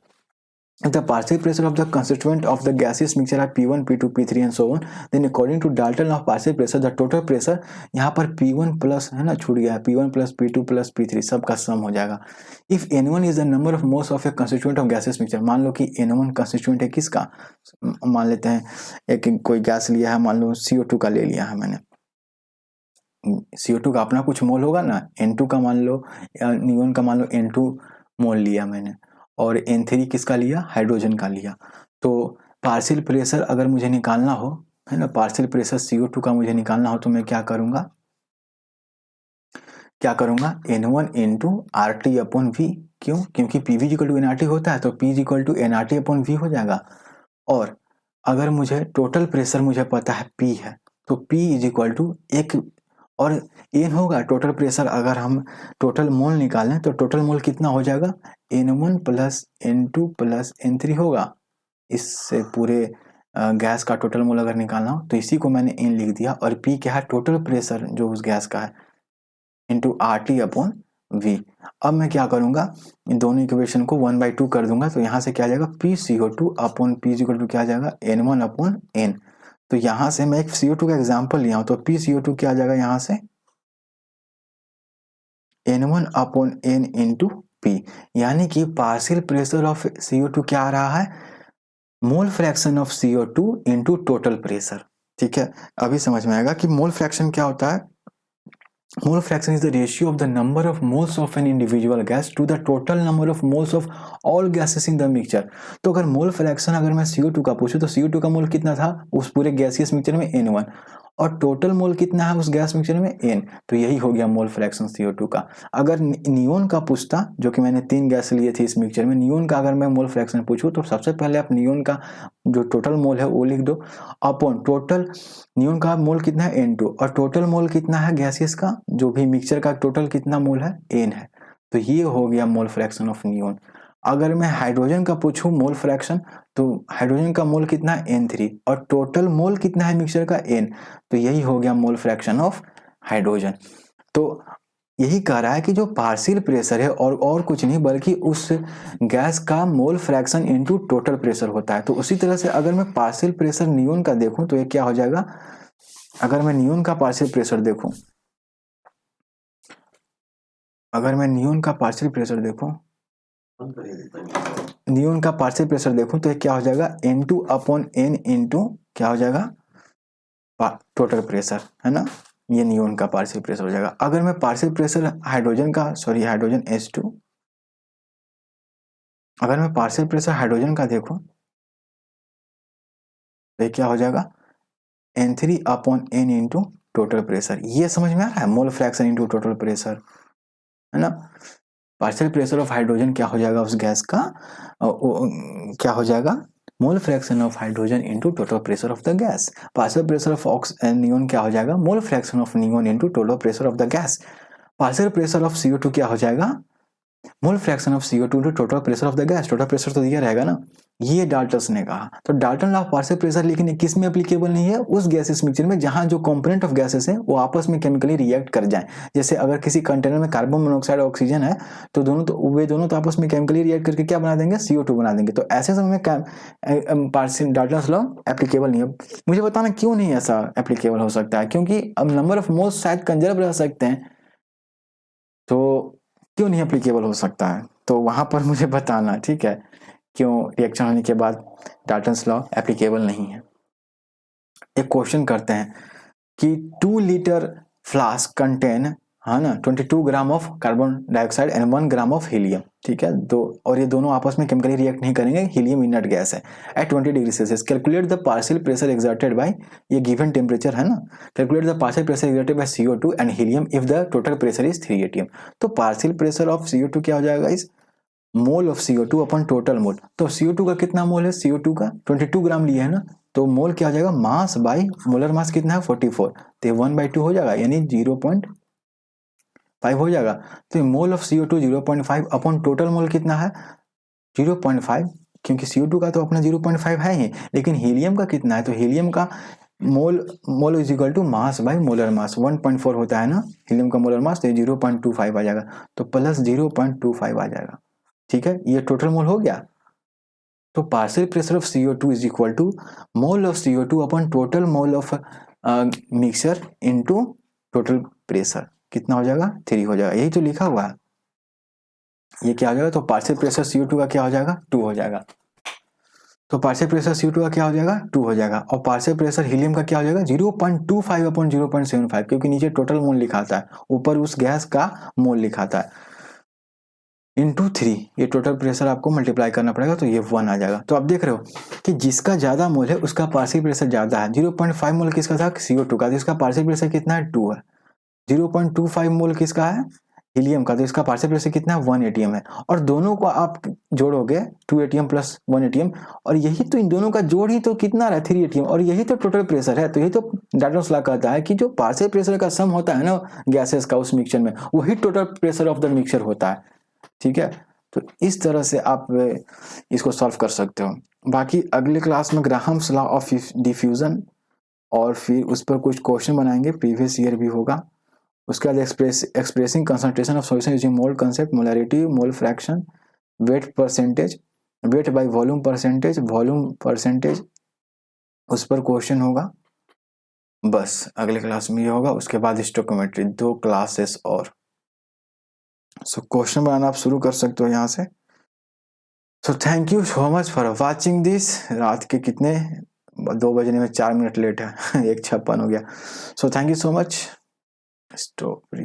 the partial pressure of the constituent of the gaseous mixture are P1, P2, P3 and so on, then according to Dalton law of partial pressure the total pressure, यहाँ पर P1 प्लस है ना छूट गया, P1 plus P2 plus P3 सबका सम हो जाएगा. If N1 is the number of moles of a constituent of gaseous mixture, मान लो कि N1 constituent है किसका, मान लेते हैं एक कोई गैस लिया है, मान लो CO2 का ले लिया है मैंने, CO2 का अपना कुछ मोल होगा ना, N2 का मान लो, N1 का मान लो N2 मोल लिया मैंने, और N3 किसका लिया, हाइड्रोजन का लिया. तो पार्शियल प्रेशर अगर मुझे निकालना हो, है ना, पार्शियल प्रेशर CO2 का मुझे निकालना हो तो मैं क्या करूंगा N1 into RT upon V. क्यों, क्योंकि PV इक्वल टू NRT होता है, तो P equal to NRT upon V हो जाएगा. और अगर मुझे टोटल प्रेशर मुझे पता है P है, तो P इज इक्वल टू एक और N होगा टोटल प्रेशर. अगर हम टोटल मोल निकालें तो टोटल मोल कितना हो जाएगा, N1 plus N2 plus N3 होगा. इससे पूरे गैस का टोटल मोल अगर निकालना हो तो इसी को मैंने N लिख दिया, और P क्या है, टोटल प्रेशर जो उस गैस का है, इंटू RT अपॉन V. अब मैं क्या करूंगा, इन दोनों इक्वेशन को 1/2 कर दूंगा, तो यहाँ से क्या आ जाएगा, PCO2 upon P equal to क्या आ जाएगा, N1 अपॉन N. तो यहाँ से मैं एक CO2 का एग्जाम्पल लिया हूं, तो PCO2 क्या आ जाएगा यहाँ से, N1 upon N into P. यानी कि पार्शियल प्रेशर ऑफ CO2 क्या आ रहा है, mole fraction of CO2 into total pressure. ठीक है, अभी समझ में आएगा कि मोल फ्रैक्शन क्या होता है. Mole fraction is the ratio of the number of moles of an individual gas to the total number of moles of all gases in the mixture. तो अगर मोल फ्रैक्शन अगर मैं CO2 का पूछूं तो CO2 का मोल कितना था उस पूरे गैसियस मिक्सचर में, N1, और टोटल मोल कितना है उस गैस मिक्सचर में, N. तो यही हो गया मोल फ्रैक्शन CO2 का. अगर नियोन का पूछता, जो कि मैंने 3 गैस लिए थे इस मिक्सचर में, नियोन का अगर मैं मोल फ्रैक्शन पूछूं तो सबसे पहले आप नियोन का जो टोटल मोल है वो लिख दो, अपॉन टोटल नियोन का मोल कितना है, N2, और टोटल मोल कितना है गैसियस का, जो भी मिक्सचर का टोटल कितना मोल है, N है. तो ये हो गया मोल फ्रैक्शन ऑफ नियोन. अगर मैं हाइड्रोजन का पूछूं मोल फ्रैक्शन, तो हाइड्रोजन का मोल कितना है, N3, और टोटल मोल कितना है मिक्सचर का, N. तो यही हो गया मोल फ्रैक्शन ऑफ हाइड्रोजन. तो यही कह रहा है कि जो पार्शियल प्रेशर है और कुछ नहीं बल्कि उस गैस का mole fraction into total pressure होता है. तो उसी तरह से अगर मैं पार्शियल प्रेशर नियोन का देखूं तो ये क्या हो जाएगा, अगर मैं नियोन का पार्शियल प्रेशर देखूं, अगर मैं नियोन का पार्शियल प्रेशर देखूं, नियोन का पार्शियल प्रेशर देखूं तो ये क्या हो जाएगा, N2 अपॉन N इंटू क्या हो जाएगा, टोटल प्रेशर, है ना. ये नियोन का पार्शियल प्रेशर हो जाएगा. अगर मैं पार्शियल प्रेशर हाइड्रोजन का, हाइड्रोजन H2, अगर मैं पार्शियल प्रेशर हाइड्रोजन का देखूं तो ये क्या हो जाएगा, N3 upon N into total pressure. ये समझ में आ रहा है, mole fraction into total pressure, है ना. पार्शियल प्रेशर ऑफ हाइड्रोजन क्या हो जाएगा उस गैस का, क्या हो जाएगा, mole fraction of hydrogen into total pressure of the gas. Partial pressure of neon क्या हो जाएगा, mole fraction of neon into total pressure of the gas. Partial pressure of CO2 क्या हो जाएगा, mole fraction of CO2 into total pressure of the gas. Total pressure तो दिया रहेगा ना, ये डाल्टन ने कहा. तो Dalton law of partial pressure लेकिन किस में एप्लीकेबल नहीं है, उस गैसेस मिक्सचर में जहां जो कंपोनेंट ऑफ गैसेस है वो आपस में केमिकली रिएक्ट कर जाएं. जैसे अगर किसी कंटेनर में कार्बन मोनोऑक्साइड और ऑक्सीजन है तो वे दोनों तो आपस में केमिकली रिएक्ट करके क्या बना देंगे, CO2 बना देंगे. तो ऐसे समय में पार्शियल डाल्टन लॉ एप्लीकेबल नहीं है. मुझे बताना क्यों नहीं ऐसा एप्लीकेबल हो सकता है, क्योंकि अब नंबर ऑफ मोल्स शायद कंजर्व रह सकते हैं, तो क्यों नहीं एप्लीकेबल हो सकता है, तो वहां पर मुझे बताना, ठीक है, क्यों रिएक्शन होने के बाद डाल्टन्स लॉ एप्लीकेबल नहीं है. एक क्वेश्चन करते हैं कि 2 लीटर फ्लास्क कंटेन, है ना, 22 gram of carbon dioxide and 1 gram of helium. ठीक है, दो, और ये दोनों आपस में केमिकली रिएक्ट नहीं करेंगे, हीलियम इनर्ट गैस है, at 20 degree Celsius. Calculate the partial pressure exerted by, ये गिवन टेम्परेचर है ना, calculate the partial pressure exerted by CO2 and helium if the total pressure is 3 atm. तो पार्शियल प्रेशर ऑफ CO2 क्या हो जाएगा, इस मोल of CO2 upon total mole. तो CO2 का कितना मोल है, CO2 का 22 ग्राम लिया है ना, तो मोल क्या हो जाएगा, मास बाई मोलर मास कितना है 44, तो 1/2 हो जाएगा, यानी 0.5 हो जाएगा. तो मोल ऑफ CO2 0.5 अपॉन टोटल मोल कितना है 0.5, क्योंकि CO2 का तो अपना 0.5 है ही, लेकिन हीलियम का कितना है, तो हीलियम का mole is equal to mass by molar mass 1.4 होता है ना हीलियम का मोलर मास, तो 0.25 आ जाएगा, तो प्लस 0.25 आ जाएगा. ठीक है, ये टोटल मोल हो गया. तो partial pressure of CO2 is equal to mole of CO2 upon total mole of mixture into total pressure. कितना हो जाएगा? 3 हो जाएगा। यही तो लिखा हुआ है। ये क्या हो जाएगा? तो पार्शियल प्रेशर CO2 का क्या हो जाएगा? 2 हो जाएगा। तो पार्शियल प्रेशर CO2 का क्या हो जाएगा? 2 हो जाएगा। और पार्शियल प्रेशर हीलियम का क्या हो जाएगा? 0.25 अपॉन 0.75, क्योंकि नीचे टोटल मोल लिखाता है, ऊपर उस गैस का मोल लिखाता है, इंटू 3। ये टोटल प्रेशर आपको मल्टीप्लाई करना पड़ेगा, तो ये 1 आ जाएगा। तो आप देख रहे हो कि जिसका ज्यादा मोल है उसका पार्शियल प्रेशर ज्यादा है। 0.5 मोल किसका था? CO2 का, तो इसका पार्शियल प्रेशर कितना है? 2 है। 0.25 मोल किसका है? हीलियम का, तो इसका पार्शियल प्रेशर कितना है? 1 atm है। और दोनों को आप जोड़ोगे 2 atm प्लस 1 atm, और यही तो इन दोनों का जोड़ ही तो कितना रहा? 3 atm, और यही तो टोटल प्रेशर है। तो यही तो डाल्टन्स लॉ कहता है कि जो पार्शियल प्रेशर का सम होता है ना गैसेस का उस मिक्सचर में, वही total pressure of the mixture होता है। ठीक है, तो इस तरह से आप इसको सॉल्व कर सकते हो। बाकी अगले क्लास में ग्राहम्स लॉ ऑफ डिफ्यूजन, और फिर उस पर कुछ क्वेश्चन बनाएंगे, प्रीवियस ईयर भी होगा। उसके बाद expressing concentration of solution using mole concept, molarity, mole fraction, wait percentage, weight by volume percentage, उस पर क्वेश्चन होगा। बस अगले क्लास में ये होगा। उसके बाद स्टोइकोमेट्री 2 क्लासेस और। सो क्वेश्चन बनाना आप शुरू कर सकते हो यहाँ से। So thank you so much for watching this. रात के कितने 2 बजने में 4 मिनट लेट है 1:56 हो गया। So thank you so much. Stop.